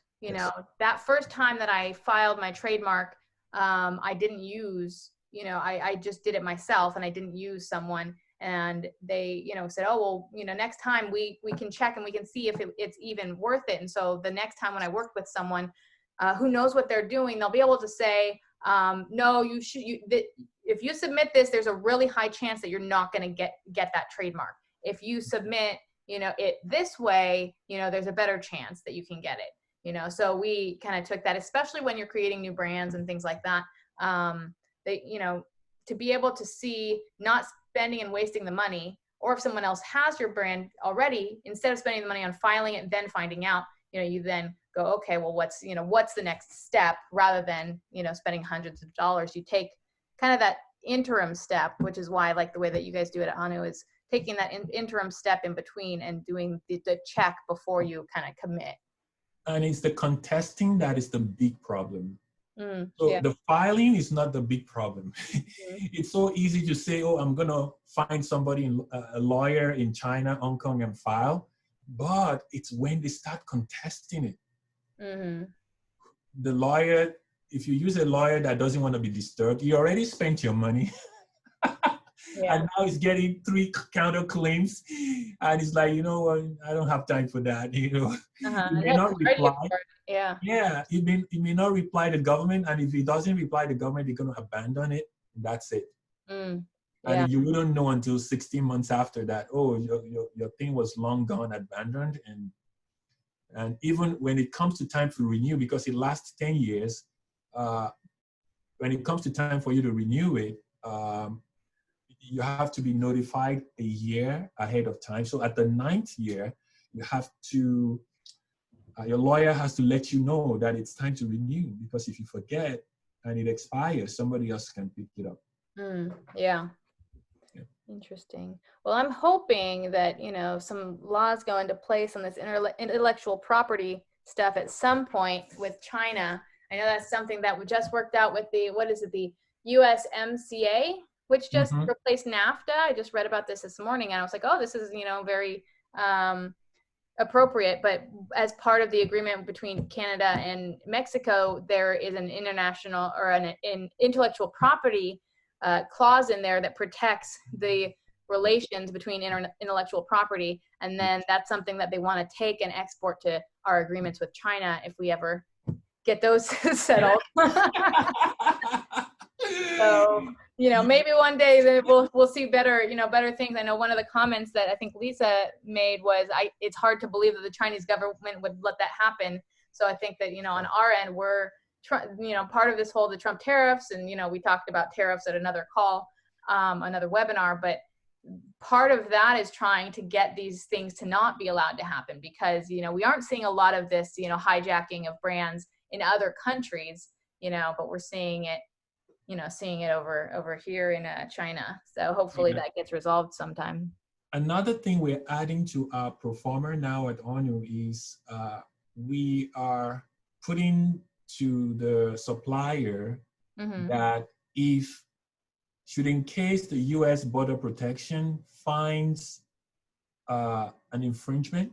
That first time that I filed my trademark, I didn't use, I just did it myself, and I didn't use someone. And they, said, oh, well, next time we can check and we can see if it's even worth it. And so the next time when I work with someone who knows what they're doing, they'll be able to say, no, if you submit this, there's a really high chance that you're not going to get that trademark. If you submit, it this way, there's a better chance that you can get it. So we kind of took that, especially when you're creating new brands and things like that. To be able to see, not spending and wasting the money, or if someone else has your brand already, instead of spending the money on filing it and then finding out, you then go, okay, well, what's the next step, rather than, spending hundreds of dollars. You take kind of that interim step, which is why I like the way that you guys do it at Hanu, is taking that interim step in between and doing the check before you kind of commit. And it's the contesting that is the big problem. The filing is not the big problem. It's so easy to say, oh, I'm going to find somebody, a lawyer in China, Hong Kong, and file. But it's when they start contesting it. Mm-hmm. The lawyer, if you use a lawyer that doesn't want to be disturbed, you already spent your money. Yeah. And now he's getting 3 counterclaims. And he's like, you know what, I don't have time for that. You know, Uh-huh. he may That's not reply. yeah. Yeah, he may not reply to government. And if he doesn't reply to government, they're going to abandon it. That's it. Mm. Yeah. And you wouldn't know until 16 months after that, oh, your thing was long gone, abandoned. And even when it comes to time to renew, because it lasts 10 years, when it comes to time for you to renew it, you have to be notified a year ahead of time. So at the 9th year, you have to, your lawyer has to let you know that it's time to renew, because if you forget and it expires, somebody else can pick it up. Yeah. Interesting. Well, I'm hoping that, you know, some laws go into place on this intellectual property stuff at some point with China. I know that's something that we just worked out with the, what is it, the USMCA, which just replaced NAFTA. I just read about this morning, and I was like, oh, this is, you know, very appropriate. But as part of the agreement between Canada and Mexico, there is an international or an intellectual property clause in there that protects the relations between intellectual property. And then that's something that they want to take and export to our agreements with China if we ever get those settled. So, you know, maybe one day we'll see better, you know, better things. I know one of the comments that I think Lisa made was, it's hard to believe that the Chinese government would let that happen. So I think that, you know, on our end, we're, you know, part of this whole, the Trump tariffs, and, you know, we talked about tariffs at another call, another webinar, but part of that is trying to get these things to not be allowed to happen, because, you know, we aren't seeing a lot of this, you know, hijacking of brands in other countries, you know, but we're seeing it, you know, over here in China. So hopefully that gets resolved sometime. Another thing we're adding to our performer now at ONU is we are putting to the supplier that if, should in case the US Border Protection finds an infringement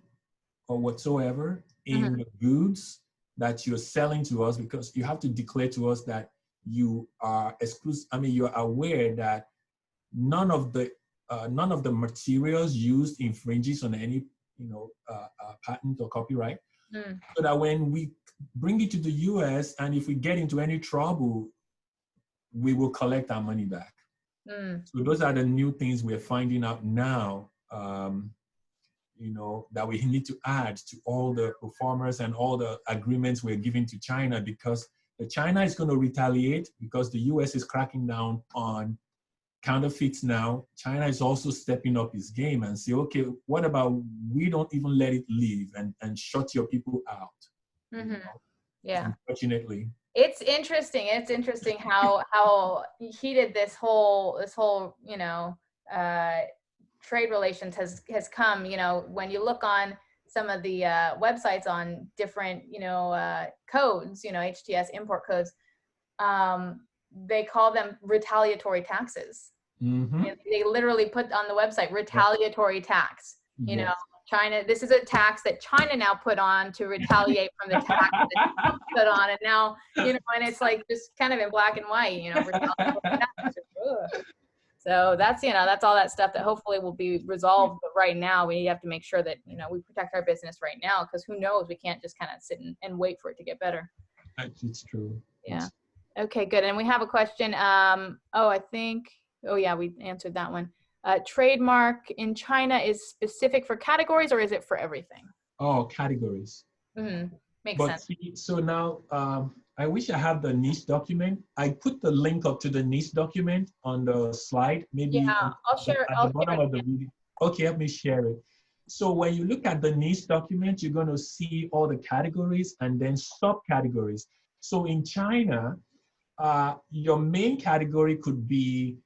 or whatsoever in the goods that you're selling to us, because you have to declare to us that you are exclusive. I mean, you're aware that none of the materials used infringes on any, you know, patent or copyright. So that when we bring it to the US, and if we get into any trouble, we will collect our money back. So those are the new things we're finding out now, you know, that we need to add to all the performers and all the agreements we're giving to China, because China is going to retaliate, because the US is cracking down on counterfeits now. China is also stepping up its game and say, okay, what about we don't even let it live and shut your people out? You know? Yeah. Unfortunately. It's interesting. It's interesting how heated this whole you know, trade relations has come. You know, when you look on some of the websites on different, you know, codes, you know, HTS import codes, they call them retaliatory taxes. They literally put on the website retaliatory tax. You know, China, this is a tax that China now put on to retaliate from the tax that Trump put on. And now, you know, and it's like just kind of in black and white, you know, retaliatory tax. So that's, you know, that's all that stuff that hopefully will be resolved. But right now we have to make sure that, you know, we protect our business right now, because who knows, we can't just kind of sit and wait for it to get better. It's true. Yeah. Okay, good. And we have a question. Oh yeah, we answered that one. Trademark in China is specific for categories, or is it for everything? Oh, categories. Makes sense. See, so now, I wish I have the niche document. I put the link up to the niche document on the slide, maybe I'll share at the bottom of the video. Okay, help me share it. So when you look at the niche document, you're going to see all the categories and then subcategories. So in China, your main category could be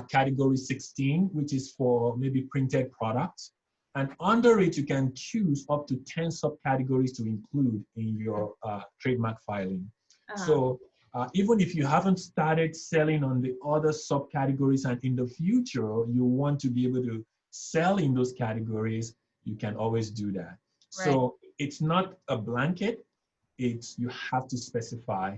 category 16, which is for maybe printed products. And under it, you can choose up to 10 subcategories to include in your trademark filing. So even if you haven't started selling on the other subcategories, and in the future, you want to be able to sell in those categories, you can always do that. Right. So it's not a blanket. It's you have to specify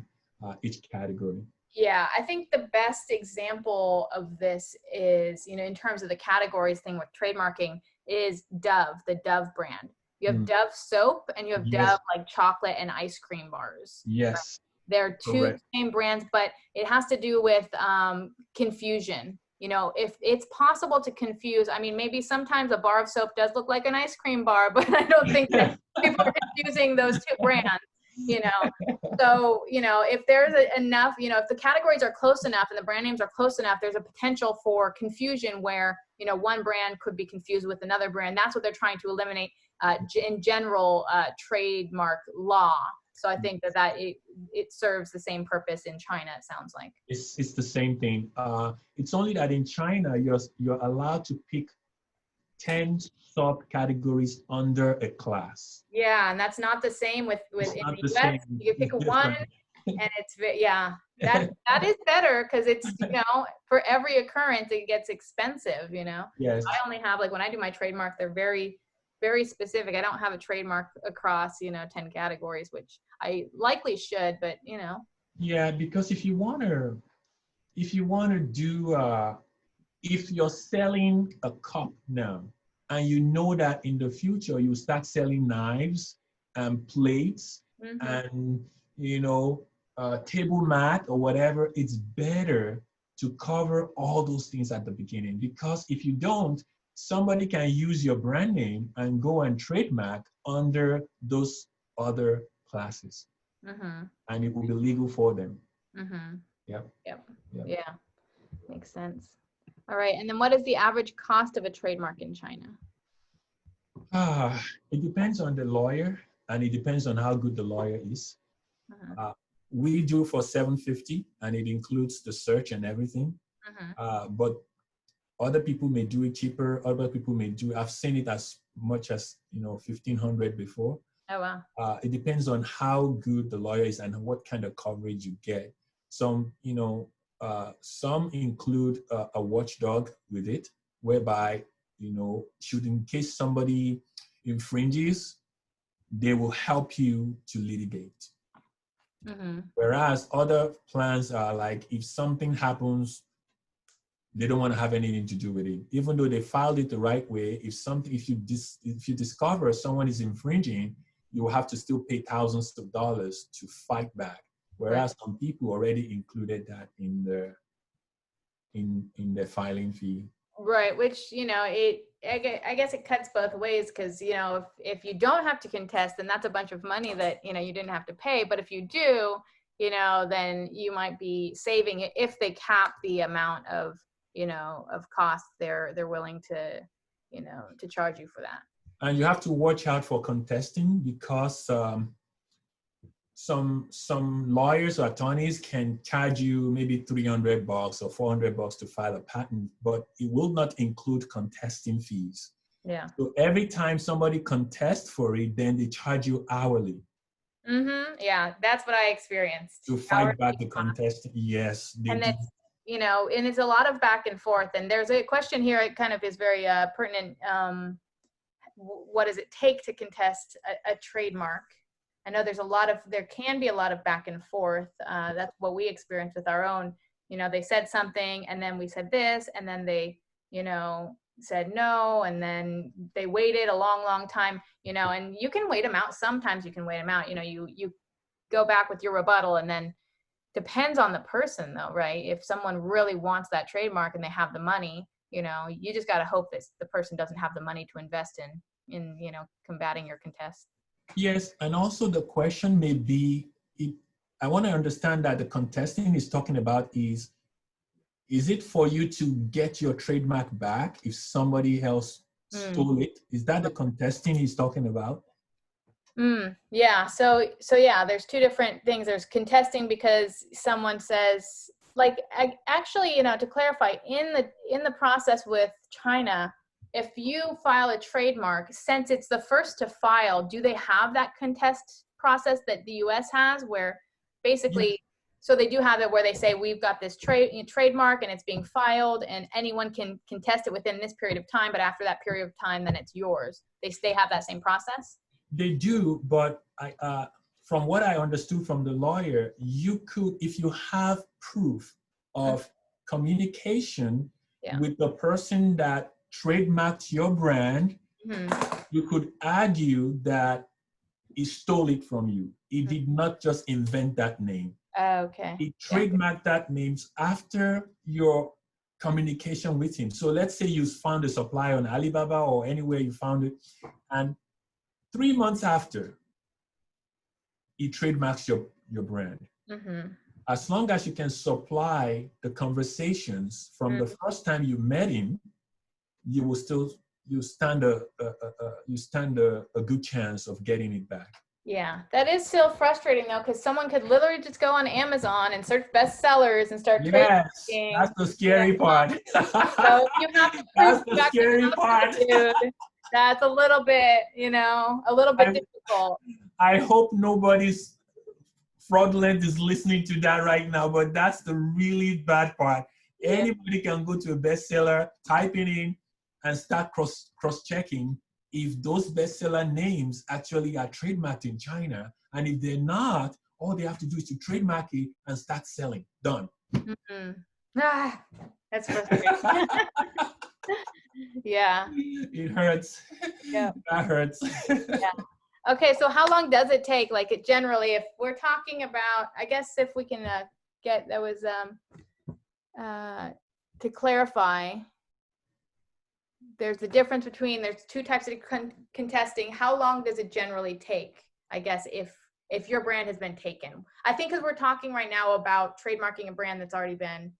each category. Yeah, I think the best example of this is, in terms of the categories thing with trademarking, is Dove, the Dove brand. You have Dove soap and you have Yes. Dove like chocolate and ice cream bars. Yes. They're two Correct. same brands, but it has to do with confusion. If it's possible to confuse, I mean, maybe sometimes a bar of soap does look like an ice cream bar, but I don't think that people are confusing those two brands. So, if there's enough, if the categories are close enough and the brand names are close enough, there's a potential for confusion where, one brand could be confused with another brand. That's what they're trying to eliminate in general trademark law. So I think that it serves the same purpose in China, it sounds like. It's the same thing. It's only that in China, you're allowed to pick 10 subcategories under a class. Yeah, and that's not the same with in the US. Same. You pick one, and it's that is better because it's for every occurrence it gets expensive. Yes. I only have, like, when I do my trademark, they're very, very specific. I don't have a trademark across 10 categories, which I likely should, but Yeah, because if you wanna do if you're selling a cup now and you know that in the future you start selling knives and plates and table mat or whatever, it's better to cover all those things at the beginning, because if you don't, somebody can use your brand name and go and trademark under those other classes, and it will be legal for them. Yep. Yeah, makes sense. All right, and then what is the average cost of a trademark in China? It depends on the lawyer, and it depends on how good the lawyer is. We do for $750, and it includes the search and everything. But other people may do it cheaper. Other people may do. I've seen it as much as $1,500 before. Oh wow. It depends on how good the lawyer is and what kind of coverage you get. Some include a watchdog with it, whereby should in case somebody infringes, they will help you to litigate. Whereas other plans are like, if something happens, they don't want to have anything to do with it, even though they filed it the right way. If you discover someone is infringing, you will have to still pay thousands of dollars to fight back. Whereas some people already included that in their filing fee. Right, which I guess it cuts both ways, because if you don't have to contest, then that's a bunch of money that you didn't have to pay. But if you do, then you might be saving it if they cap the amount of of costs they're willing to to charge you for that. And you have to watch out for contesting, because some lawyers or attorneys can charge you maybe $300 or $400 to file a patent, but it will not include contesting fees. Yeah. So every time somebody contests for it, then they charge you hourly. Yeah, that's what I experienced. To fight back the contest. Yes. And that's and it's a lot of back and forth. And there's a question here. It kind of is very pertinent. What does it take to contest a trademark? I know there can be a lot of back and forth. That's what we experienced with our own. They said something, and then we said this, and then they, said no, and then they waited a long, long time, and you can wait them out. Sometimes you can wait them out. You go back with your rebuttal, and then depends on the person though, right? If someone really wants that trademark and they have the money, you just got to hope that the person doesn't have the money to invest in combating your contest. Yes, and also the question may be, I want to understand that the contesting is talking about is it for you to get your trademark back if somebody else stole it? Is that the contesting he's talking about? Yeah. So yeah, there's two different things. There's contesting because someone says, like, actually, to clarify, in the process with China, if you file a trademark, since it's the first to file, do they have that contest process that the US has, where basically So they do have it where they say, we've got this trademark and it's being filed and anyone can contest it within this period of time, but after that period of time, then it's yours. They have that same process? They do, but from what I understood from the lawyer, you could, if you have proof of communication with the person that trademarked your brand, you could argue that he stole it from you. He did not just invent that name. Okay. He trademarked that names after your communication with him. So let's say you found a supplier on Alibaba or anywhere you found it, and 3 months after, he trademarks your brand. As long as you can supply the conversations from the first time you met him, you will still stand a good chance of getting it back. Yeah, that is still frustrating though, because someone could literally just go on Amazon and search bestsellers and start Yes, trading. that's the scary part. So you have to That's the scary part. That's a little bit, a little bit difficult. I hope nobody's fraudulent is listening to that right now, but that's the really bad part. Anybody can go to a bestseller, type it in, and start cross-checking if those bestseller names actually are trademarked in China. And if they're not, all they have to do is to trademark it and start selling. Done. That's frustrating. Yeah. It hurts. Yeah. That hurts. Yeah. Okay, so how long does it take? Like generally, if we're talking about, I guess if we can get, that was to clarify, there's the difference between, there's two types of contesting. How long does it generally take, I guess, if your brand has been taken? I think because we're talking right now about trademarking a brand that's already been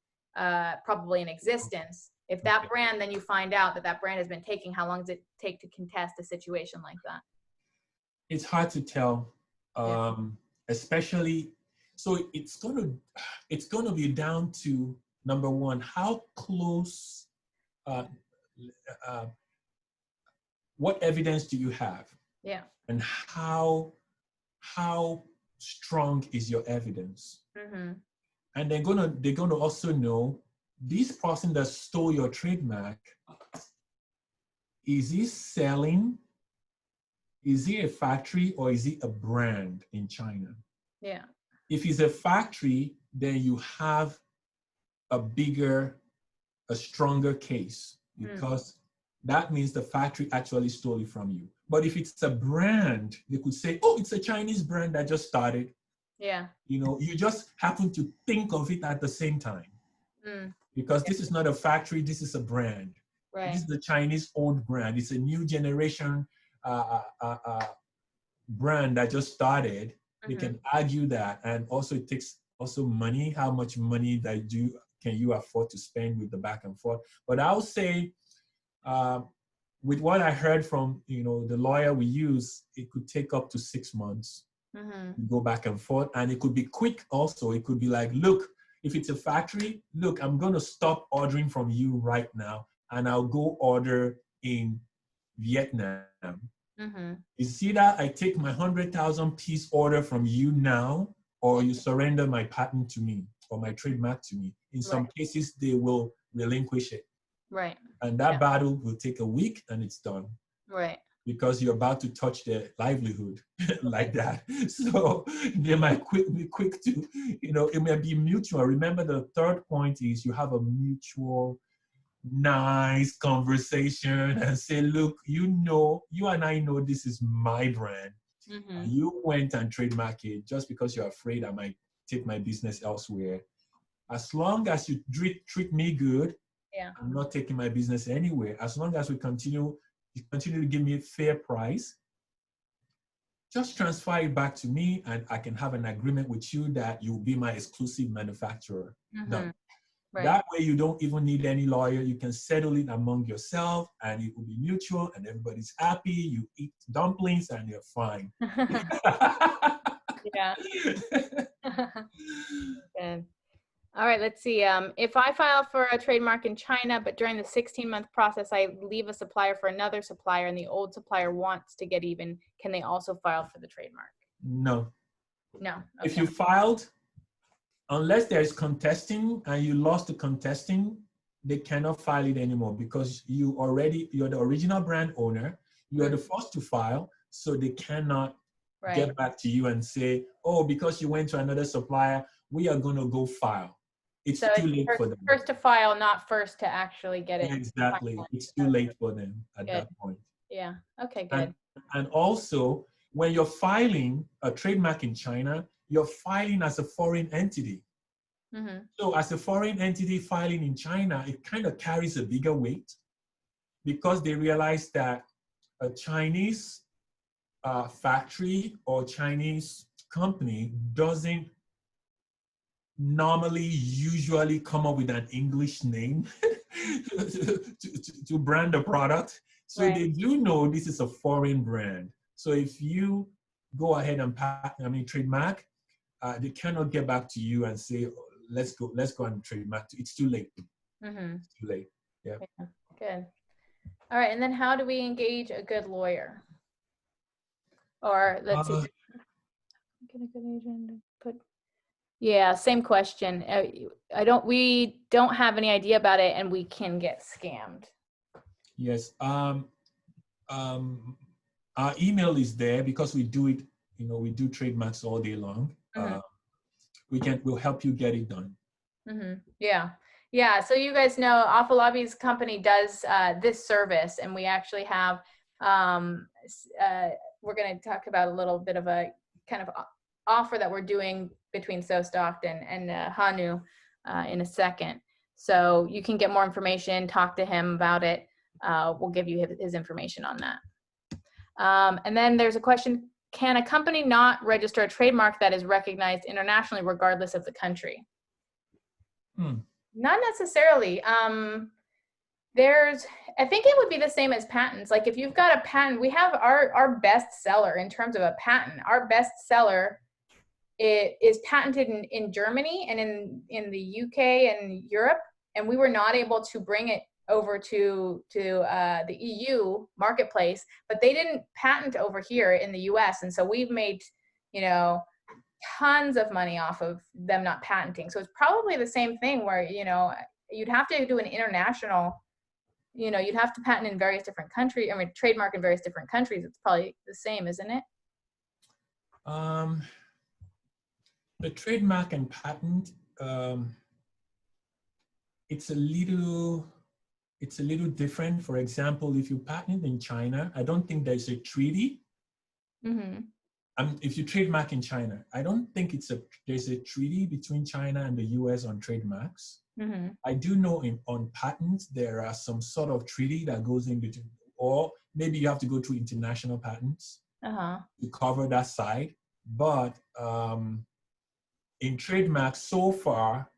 probably in existence. If that brand, then you find out that brand has been taken, how long does it take to contest a situation like that? It's hard to tell, especially, so it's gonna be down to, number one, how close, what evidence do you have? Yeah. And how strong is your evidence? And they're gonna also know, this person that stole your trademark, is he selling? Is he a factory or is he a brand in China? Yeah. If he's a factory, then you have a stronger case, because that means the factory actually stole it from you. But if it's a brand, they could say, oh, it's a Chinese brand that just started. Yeah. You just happen to think of it at the same time. Because this is not a factory, this is a brand. Right. This is the Chinese owned brand. It's a new generation brand that just started. They can argue that. And also it takes also money. How much money can you afford to spend with the back and forth? But I would say, with what I heard from the lawyer we use, it could take up to 6 months. Go back and forth, and it could be quick also. It could be like, look, if it's a factory, look, I'm going to stop ordering from you right now, and I'll go order in Vietnam. You see that? I take my 100,000 piece order from you now, or you surrender my patent to me or my trademark to me. In some cases, they will relinquish it. Right. And that battle will take a week and it's done. Right. Because you're about to touch their livelihood like that. So they might be quick to, it may be mutual. Remember, the third point is you have a mutual, nice conversation and say, look, you and I know this is my brand. You went and trademarked it just because you're afraid I might take my business elsewhere. As long as you treat me good, I'm not taking my business anywhere. As long as you continue to give me a fair price, just transfer it back to me and I can have an agreement with you that you'll be my exclusive manufacturer. Done. Right. That way you don't even need any lawyer. You can settle it among yourself and it will be mutual and everybody's happy. You eat dumplings and you're fine. Yeah. Good. All right, let's see. If I file for a trademark in China, but during the 16-month process, I leave a supplier for another supplier and the old supplier wants to get even, can they also file for the trademark? No. No. Okay. If you filed unless there is contesting and you lost the contesting, they cannot file it anymore because you're the original brand owner. You are the first to file, so they cannot get back to you and say, oh, because you went to another supplier, we are going to go file. It's too late for them. First to file, not first to actually get it. Exactly. It's too late for them at that point. Yeah. Okay, good. And also, when you're filing a trademark in China, you're filing as a foreign entity. So as a foreign entity filing in China, it kind of carries a bigger weight because they realize that a Chinese factory or Chinese company doesn't usually come up with an English name to brand a product. So they do know this is a foreign brand. So if you go ahead and trademark, they cannot get back to you and say, oh, let's go and trademark. It's too late. It's too late. Yeah. Good. All right. And then how do we engage a good lawyer? Or let's see. Get a good agent. Yeah, same question. We don't have any idea about it, and we can get scammed. Yes. Our email is there because we do it. We do trademarks all day long. We'll help you get it done. Yeah. Yeah. So you guys know Afolabi's company does this service, and we actually have. We're going to talk about a little bit of a kind of offer that we're doing between SoStocked and Hanu in a second. So you can get more information, talk to him about it. We'll give you his information on that. And then there's a question, can a company not register a trademark that is recognized internationally regardless of the country? Not necessarily. I think it would be the same as patents. Like if you've got a patent, we have our best seller in terms of a patent. Our best seller is patented in Germany and in the UK and Europe, and we were not able to bring it over to the EU marketplace, but they didn't patent over here in the US, and so we've made tons of money off of them not patenting. So it's probably the same thing where you'd have to do an international, you'd have to patent in various different countries. I mean, trademark in various different countries. It's probably the same, isn't it? The trademark and patent, it's a little different. For example, if you patent in China, I don't think there's a treaty. If you trademark in China, I don't think there's a treaty between China and the US on trademarks. I do know on patents, there are some sort of treaty that goes in between, or maybe you have to go through international patents to cover that side. But in trademarks, so far,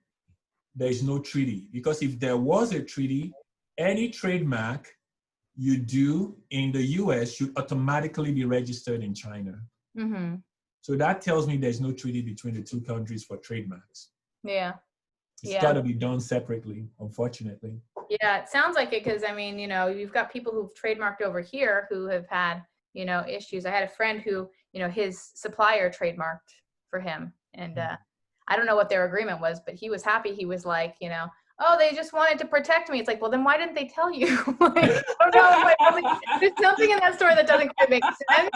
there is no treaty, because if there was a treaty, any trademark you do in the US should automatically be registered in China. So that tells me there's no treaty between the two countries for trademarks. Yeah. It's got to be done separately, unfortunately. Yeah, it sounds like it, because I mean, you've got people who've trademarked over here who have had, issues. I had a friend who, his supplier trademarked for him, and I don't know what their agreement was, but he was happy. He was like, oh, they just wanted to protect me. It's like, well, then why didn't they tell you? I don't know. There's something in that story that doesn't quite make sense,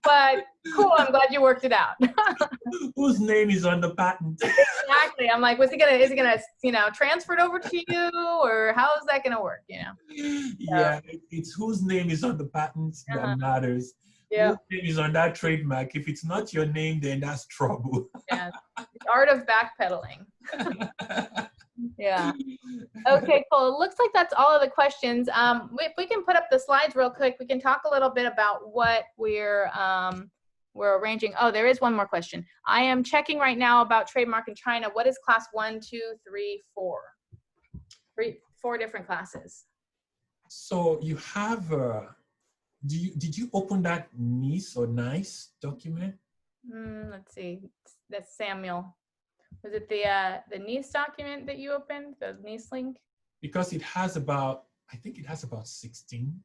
but cool. I'm glad you worked it out. Whose name is on the patent? Exactly. I'm like, is it gonna, transfer it over to you, or how is that gonna work? Yeah, it's whose name is on the patent that matters. Yeah. Whose name is on that trademark? If it's not your name, then that's trouble. Yeah. The art of backpedaling. Yeah. Okay, cool. It looks like that's all of the questions. If we can put up the slides real quick, we can talk a little bit about what we're arranging. Oh, there is one more question. I am checking right now about trademark in China. What is class 1, 2, 3, 4? Four different classes. So you have, did you open that NICE document? Let's see. That's Samuel. Was it the NICE document that you opened, the NICE link? Because it has about, I think it has about 16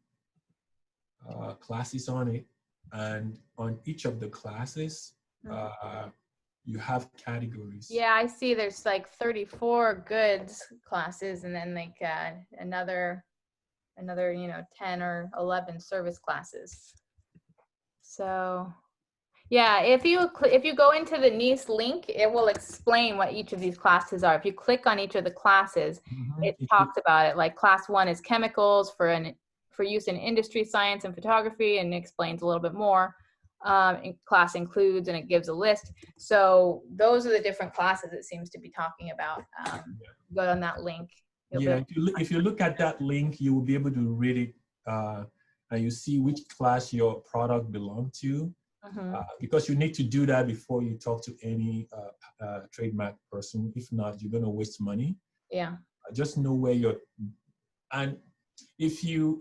classes on it. And on each of the classes, you have categories. Yeah, I see there's like 34 goods classes and then like another, 10 or 11 service classes. So yeah, if you go into the NICE link, it will explain what each of these classes are. If you click on each of the classes, it talks about it. Like class 1 is chemicals for use in industry, science, and photography, and it explains a little bit more. Class includes, and it gives a list. So those are the different classes it seems to be talking about. Go on that link. Yeah, if you look at that link, you will be able to read it, and you see which class your product belongs to. Because you need to do that before you talk to any trademark person. If not, you're going to waste money. Yeah. Just know where you're. And if you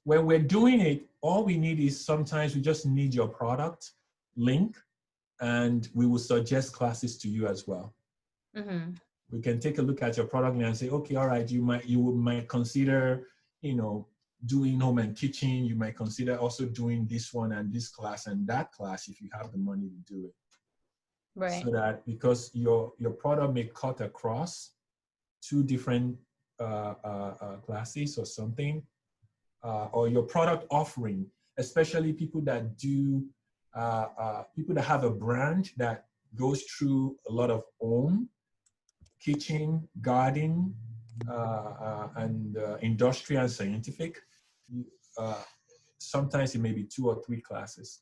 when we're doing it, all we need is sometimes we just need your product link, and we will suggest classes to you as well. We can take a look at your product and say, okay, all right, you might consider, doing home and kitchen. You might consider also doing this one and this class and that class if you have the money to do it. Right. So that because your product may cut across 2 different classes or something, or your product offering, especially people that do, people that have a brand that goes through a lot of home, kitchen, garden, and industrial and scientific. Sometimes it may be 2 or 3 classes.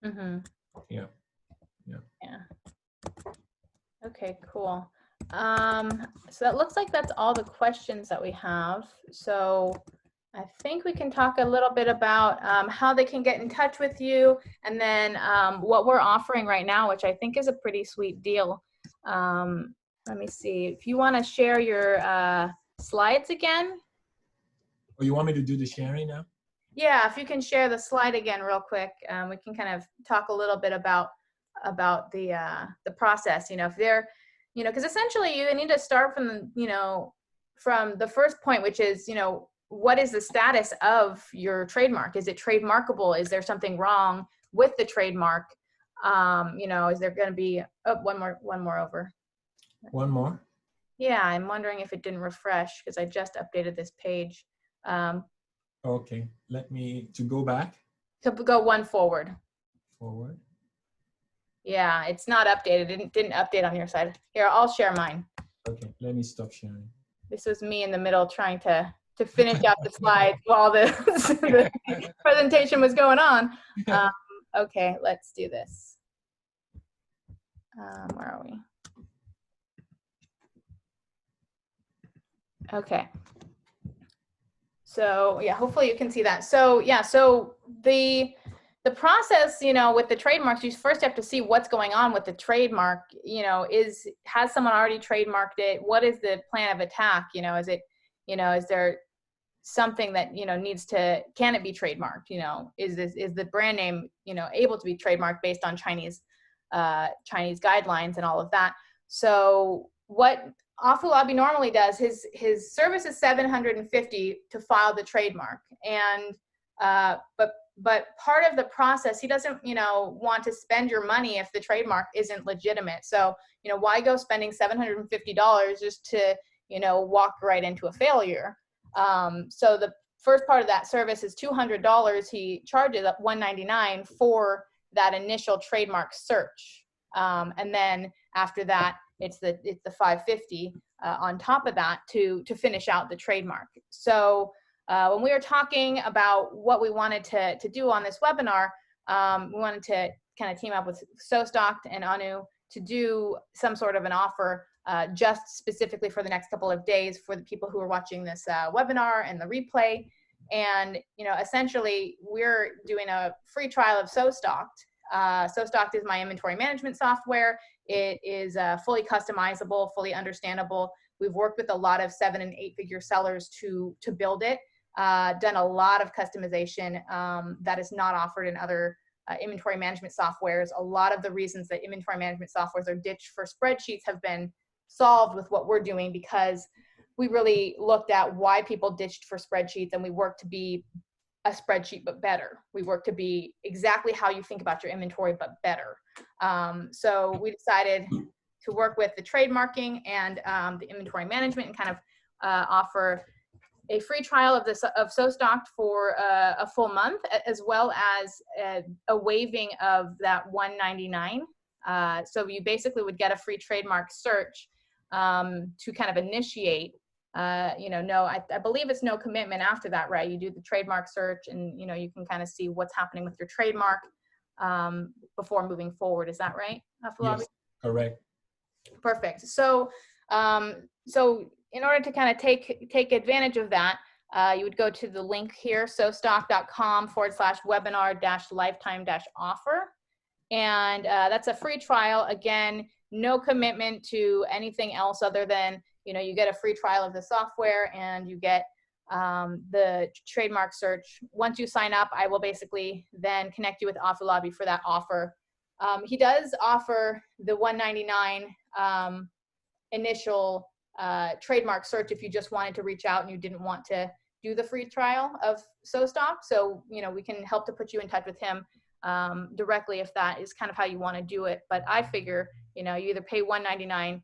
Yeah. Okay, cool. So that looks like that's all the questions that we have. So I think we can talk a little bit about how they can get in touch with you, and then what we're offering right now, which I think is a pretty sweet deal. Let me see if you want to share your slides again. Oh, you want me to do the sharing now? Yeah, if you can share the slide again real quick, we can kind of talk a little bit about the process. If they're, because essentially you need to start from from the first point, which is what is the status of your trademark? Is it trademarkable? Is there something wrong with the trademark? Is there going to be one more over? One more? Yeah, I'm wondering if it didn't refresh because I just updated this page. Okay, to go back. To go one forward. Forward. Yeah, it's not updated. It didn't update on your side. Here, I'll share mine. Okay, let me stop sharing. This was me in the middle trying to finish out the slides while the presentation was going on. Okay, let's do this. Where are we? Okay. So yeah, hopefully you can see that. So yeah, so the process, with the trademarks, you first have to see what's going on with the trademark. Has someone already trademarked it? What is the plan of attack? Is it, is there something that, can it be trademarked? Is the brand name, able to be trademarked based on Chinese guidelines and all of that? So what Afolabi normally does, his service is $750 to file the trademark, and but part of the process, he doesn't want to spend your money if the trademark isn't legitimate. So why go spending $750 just to walk right into a failure? So the first part of that service is $200. He charges up $199 for that initial trademark search, and then after that it's the $550 on top of that to finish out the trademark. So when we were talking about what we wanted to do on this webinar, we wanted to kind of team up with SoStocked and Anu to do some sort of an offer just specifically for the next couple of days for the people who are watching this webinar and the replay. And essentially we're doing a free trial of SoStocked. SoStocked is my inventory management software. It is fully customizable, fully understandable. We've worked with a lot of 7- and 8-figure sellers to build it. Done a lot of customization that is not offered in other inventory management softwares. A lot of the reasons that inventory management softwares are ditched for spreadsheets have been solved with what we're doing, because we really looked at why people ditched for spreadsheets, and we worked to be a spreadsheet, but better. We work to be exactly how you think about your inventory, but better. So we decided to work with the trademarking and the inventory management and kind of offer a free trial of SoStocked for a full month, as well as a waiving of that $199. So you basically would get a free trademark search to kind of initiate. I believe it's no commitment after that, right? You do the trademark search, and you can kind of see what's happening with your trademark before moving forward. Is that right, Afolabi? Yes, correct. Perfect. So, in order to kind of take advantage of that, you would go to the link here, sostock.com/webinar-lifetime-offer. And that's a free trial. Again, no commitment to anything else other than, you get a free trial of the software and you get the trademark search. Once you sign up, I will basically then connect you with Afolabi for that offer. He does offer the $199 initial trademark search if you just wanted to reach out and you didn't want to do the free trial of SoStock. So, we can help to put you in touch with him directly if that is kind of how you want to do it. But I figure, you either pay $199,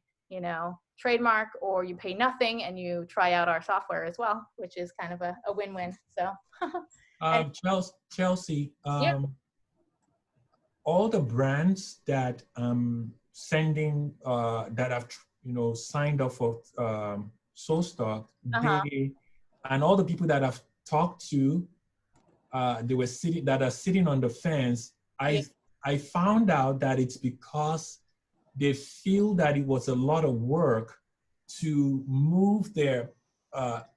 trademark, or you pay nothing and you try out our software as well, which is kind of a win-win. So, Chelsea, yeah. all the brands that sending that have signed up for SoStock, and all the people that I've talked to, they were sitting on the fence. I found out that it's because they feel that it was a lot of work to move their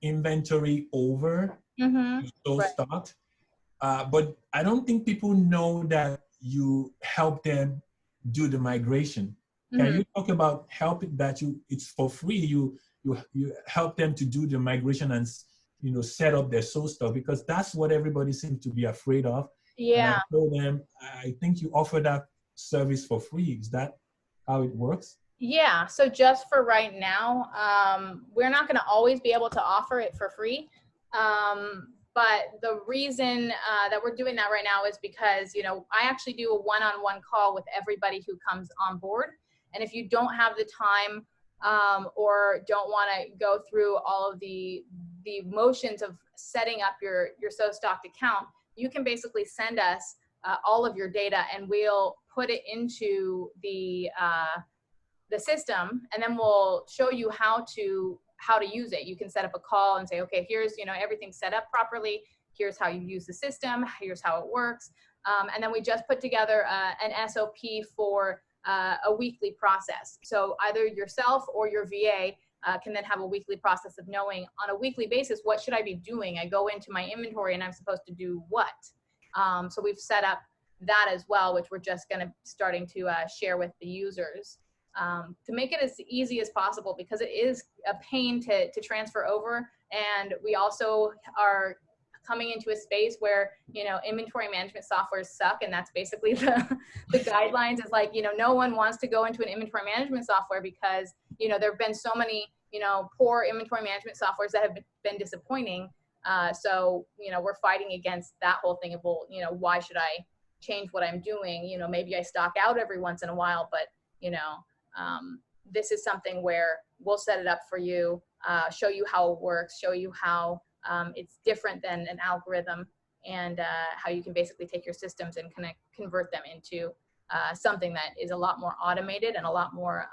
inventory over to SoStock. But I don't think people know that you help them do the migration. Can you talk about helping that it's for free? You help them to do the migration and set up their SoStock, because that's what everybody seems to be afraid of. Yeah. And I told them, I think you offer that service for free. Is that how it works? Yeah. So just for right now, we're not going to always be able to offer it for free. But the reason that we're doing that right now is because, I actually do a one-on-one call with everybody who comes on board. And if you don't have the time or don't want to go through all of the motions of setting up your SoStocked account, you can basically send us all of your data and we'll put it into the system, and then we'll show you how to use it. You can set up a call and say, okay, here's, everything's set up properly. Here's how you use the system. Here's how it works. And then we just put together an SOP for a weekly process. So either yourself or your VA can then have a weekly process of knowing on a weekly basis, what should I be doing? I go into my inventory and I'm supposed to do what? So we've set up that as well, which we're just going to starting to share with the users. To make it as easy as possible, because it is a pain to transfer over. And we also are coming into a space where, inventory management software suck. And that's basically the guidelines is like, no one wants to go into an inventory management software because, there have been so many, poor inventory management softwares that have been disappointing. So, we're fighting against that whole thing of, well, why should I change what I'm doing? Maybe I stock out every once in a while, but, this is something where we'll set it up for you, show you how it works, show you how it's different than an algorithm, and how you can basically take your systems and convert them into something that is a lot more automated and a lot more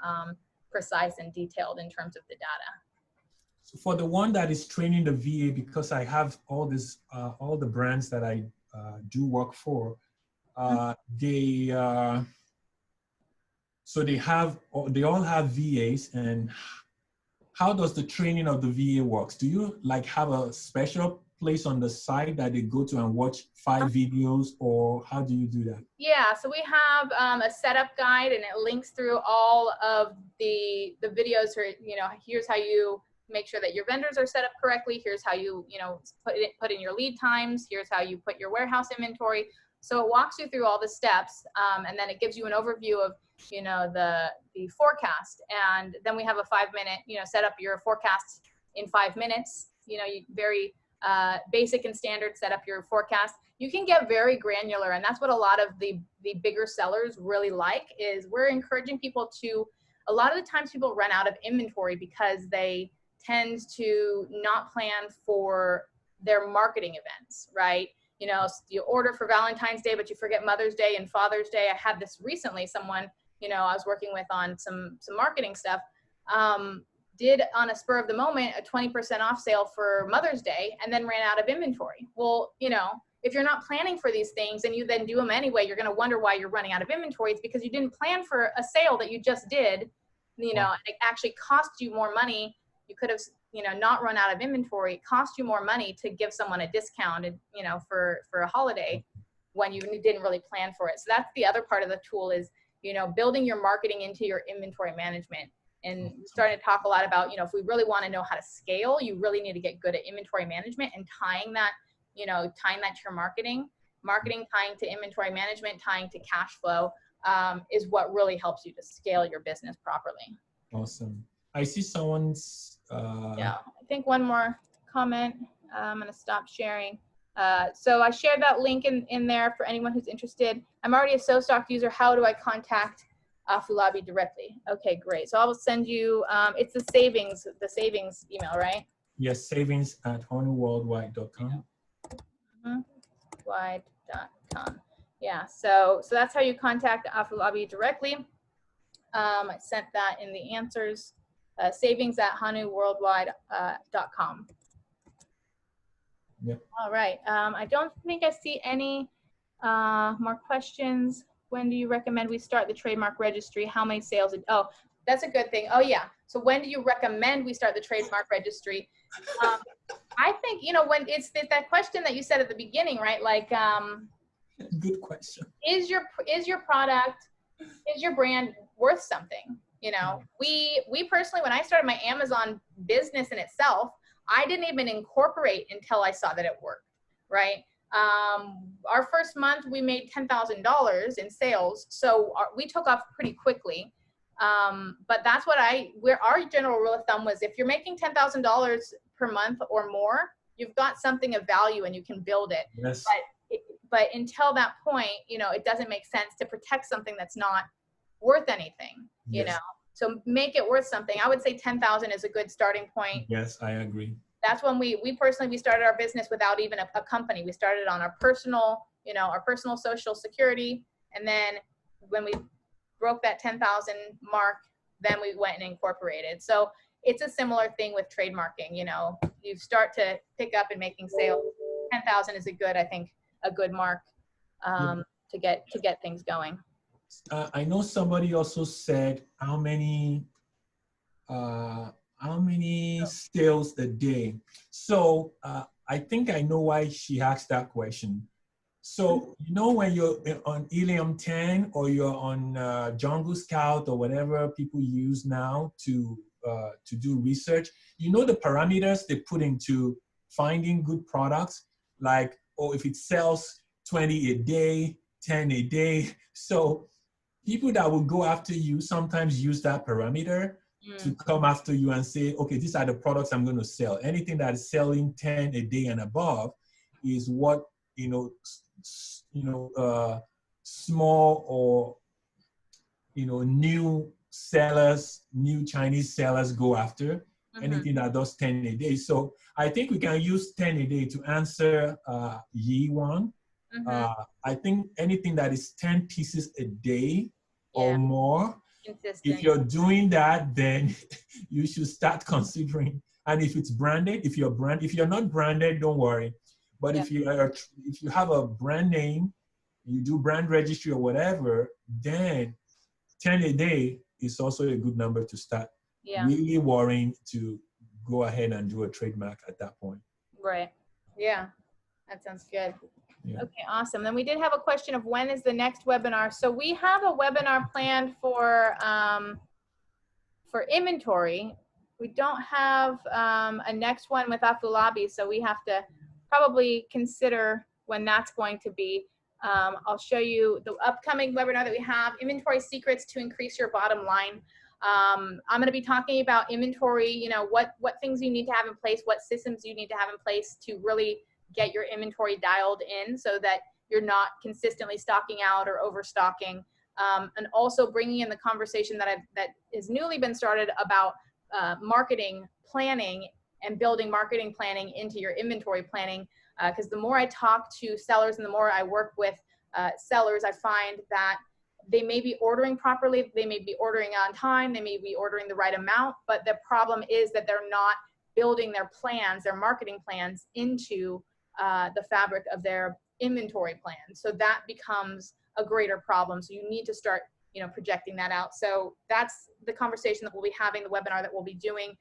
precise and detailed in terms of the data. So for the one that is training the VA, because I have all the brands that I do work for, so they all have VAs. And how does the training of the VA works? Do you have a special place on the site that they go to and watch 5 videos, or how do you do that? Yeah, so we have a setup guide, and it links through all of the videos. Or here's how you make sure that your vendors are set up correctly. Here's how you put in your lead times. Here's how you put your warehouse inventory. So it walks you through all the steps, and then it gives you an overview of the forecast. And then we have a 5-minute, set up your forecast in 5 minutes. You very basic and standard, set up your forecast. You can get very granular, and that's what a lot of the bigger sellers really like, is we're encouraging people to, a lot of the times people run out of inventory because they tend to not plan for their marketing events, right? You know, you order for Valentine's Day, but you forget Mother's Day and Father's Day. I had this recently, someone, you know, I was working with on some marketing stuff, did on a spur of the moment a 20% off sale for Mother's Day and then ran out of inventory. Well, you know, if you're not planning for these things and you then do them anyway, you're going to wonder why you're running out of inventory. It's because you didn't plan for a sale that you just did, you know, and it actually cost you more money. You could have, you know, not run out of inventory. It cost you more money to give someone a discount, you know, for a holiday when you didn't really plan for it. So that's the other part of the tool is, you know, building your marketing into your inventory management. And we're starting to talk a lot about, you know, if we really want to know how to scale, you really need to get good at inventory management and tying that, you know, tying that to your marketing, tying to inventory management, tying to cash flow is what really helps you to scale your business properly. Awesome. I see someone's. Yeah, I think one more comment. I'm going to stop sharing. So I shared that link in there for anyone who's interested. I'm already a SoStock user. How do I contact Afolabi directly? Okay, great. So I will send you, it's the savings email, right? Yes, savings@honeyworldwide.com. Wide.com. Yeah, so that's how you contact Afolabi directly. I sent that in the answers, savings@hanuworldwide.com. Yep. All right. I don't think I see any more questions. When do you recommend we start the trademark registry? How many sales? Oh, that's a good thing. Oh, yeah. So when do you recommend we start the trademark registry? I think, you know, when it's that question that you said at the beginning, right? Like, good question. Is your product, is your brand worth something? You know, we personally, when I started my Amazon business in itself, I didn't even incorporate until I saw that it worked, right? Our first month we made $10,000 in sales, so we took off pretty quickly. But that's what our general rule of thumb was, if you're making $10,000 per month or more, you've got something of value and you can build it. Yes. But until that point, you know, it doesn't make sense to protect something that's not worth anything, you know? So make it worth something. I would say 10,000 is a good starting point. Yes, I agree. That's when we personally, we started our business without even a company. We started on our personal, you know, our personal social security. And then when we broke that 10,000 mark, then we went and incorporated. So it's a similar thing with trademarking. You know, you start to pick up and making sales. 10,000 is I think a good mark to get things going. I know somebody also said how many sales a day. So I think I know why she asked that question. So, you know, when you're on Helium 10 or you're on Jungle Scout or whatever people use now to do research, you know the parameters they put into finding good products, like, oh, if it sells 20 a day, 10 a day. So people that will go after you sometimes use that parameter to come after you and say, okay, these are the products I'm going to sell. Anything that is selling 10 a day and above is what, small or, new sellers, new Chinese sellers go after. Anything that does 10 a day. So I think we can use 10 a day to answer Yi Wang. I think anything that is 10 pieces a day or more, if you're doing that, then you should start considering. And if it's branded, if you're not branded, don't worry. But if you have a brand name, you do brand registry or whatever, then 10 a day is also a good number to start really worrying to go ahead and do a trademark at that point. Right. Yeah, that sounds good. Yeah. Okay, awesome. Then we did have a question of when is the next webinar. So we have a webinar planned for inventory. We don't have a next one with Afolabi, so we have to probably consider when that's going to be. I'll show you the upcoming webinar that we have, Inventory Secrets to Increase Your Bottom Line. I'm going to be talking about inventory, you know, what things you need to have in place, what systems you need to have in place to really get your inventory dialed in so that you're not consistently stocking out or overstocking. And also bringing in the conversation that has newly been started about marketing planning and building marketing planning into your inventory planning. Because the more I talk to sellers and the more I work with sellers, I find that they may be ordering properly, they may be ordering on time, they may be ordering the right amount, but the problem is that they're not building their plans, their marketing plans into the fabric of their inventory plan. So that becomes a greater problem. So you need to start, you know, projecting that out. So that's the conversation that we'll be having, the webinar that we'll be doing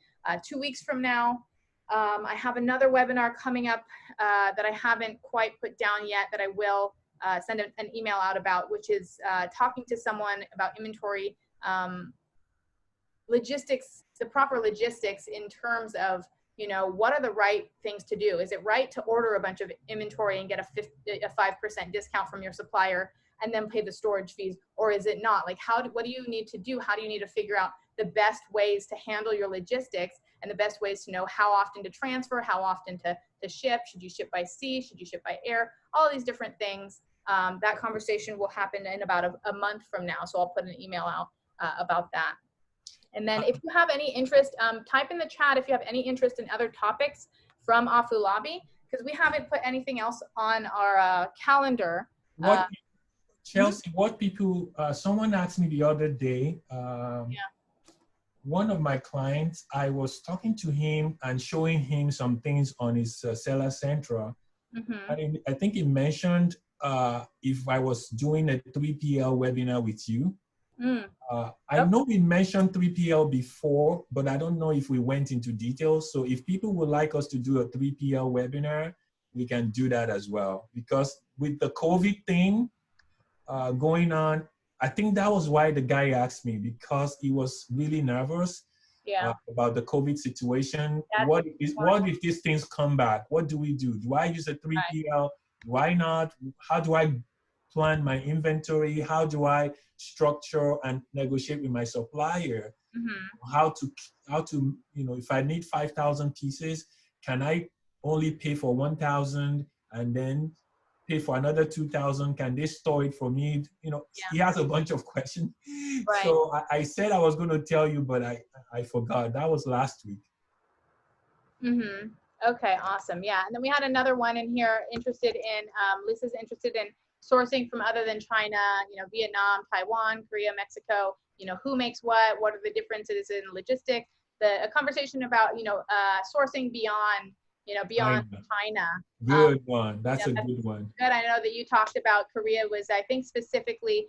2 weeks from now. I have another webinar coming up that I haven't quite put down yet that I will send an email out about, which is talking to someone about inventory logistics, the proper logistics in terms of, you know, what are the right things to do? Is it right to order a bunch of inventory and get a 5% discount from your supplier and then pay the storage fees? Or is it not? Like, what do you need to do? How do you need to figure out the best ways to handle your logistics and the best ways to know how often to transfer, how often to ship? Should you ship by sea? Should you ship by air? All these different things. That conversation will happen in about a month from now. So I'll put an email out about that. And then if you have any interest, type in the chat if you have any interest in other topics from Afulabi, because we haven't put anything else on our calendar. What, Chelsea, what people, someone asked me the other day, one of my clients, I was talking to him and showing him some things on his Seller Central. And I think he mentioned if I was doing a 3PL webinar with you. I know we mentioned 3PL before, but I don't know if we went into details. So if people would like us to do a 3PL webinar, we can do that as well. Because with the COVID thing going on, I think that was why the guy asked me, because he was really nervous about the COVID situation. What if these things come back? What do we do? Do I use a 3PL? Why not? How do I plan my inventory? How do I structure and negotiate with my supplier? How to, you know, if I need 5,000 pieces, can I only pay for 1,000 and then pay for another 2,000? Can they store it for me? You know, he has a bunch of questions. So I said I was going to tell you, but I forgot. That was last week. Okay, awesome. Yeah, and then we had another one in here interested in, Lisa's interested in sourcing from other than China, you know, Vietnam, Taiwan, Korea, Mexico, you know, who makes what are the differences in logistics, a conversation about, you know, sourcing beyond, you know, beyond China. Good one. That's a good one. Good. I know that you talked about Korea was, I think, specifically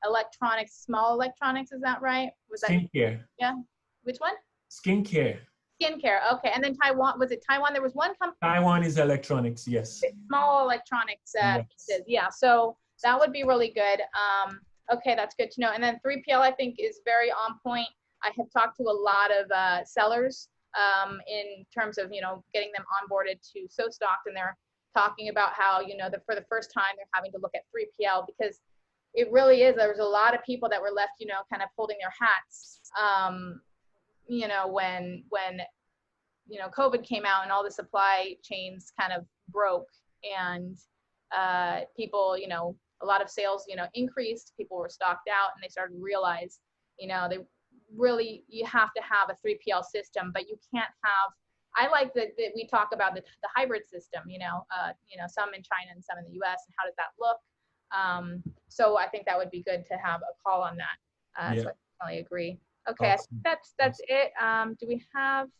electronics, small electronics. Is that right? Was skincare? Yeah. Which one? Skincare. Skincare. Okay. And then Taiwan, was it Taiwan? There was one company. Taiwan is electronics. Yes. Small electronics. Pieces. Yeah. So that would be really good. Okay. That's good to know. And then 3PL, I think, is very on point. I have talked to a lot of sellers in terms of, you know, getting them onboarded to So Stocked, and they're talking about how, you know, for the first time they're having to look at 3PL, because it really is, there's a lot of people that were left, you know, kind of holding their hats, you know, when, you know, COVID came out and all the supply chains kind of broke, and people, you know, a lot of sales, you know, increased, people were stocked out, and they started to realize, you know, really, you have to have a 3PL system, but you can't have, I like that we talk about the hybrid system, you know, some in China and some in the US, and how does that look? So I think that would be good to have a call on that. So I definitely agree. Okay, awesome. I think that's it. Do we have,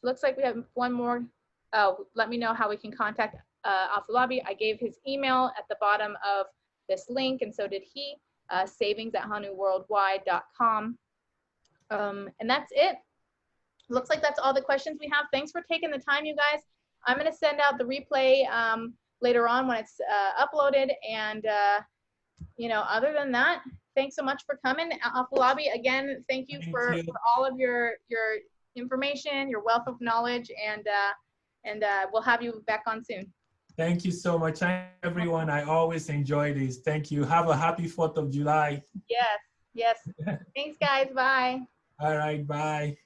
looks like we have one more. Oh, let me know how we can contact Afulabi. I gave his email at the bottom of this link, and so did he, savings@hanuworldwide.com. And that's it. Looks like that's all the questions we have. Thanks for taking the time, you guys. I'm going to send out the replay later on when it's uploaded. And, you know, other than that, thanks so much for coming. Afulabi, again, thank you for all of your information, your wealth of knowledge, and we'll have you back on soon. Thank you so much, everyone. I always enjoy this. Thank you. Have a happy 4th of July. Yes. Yes. Thanks, guys. Bye. All right, bye.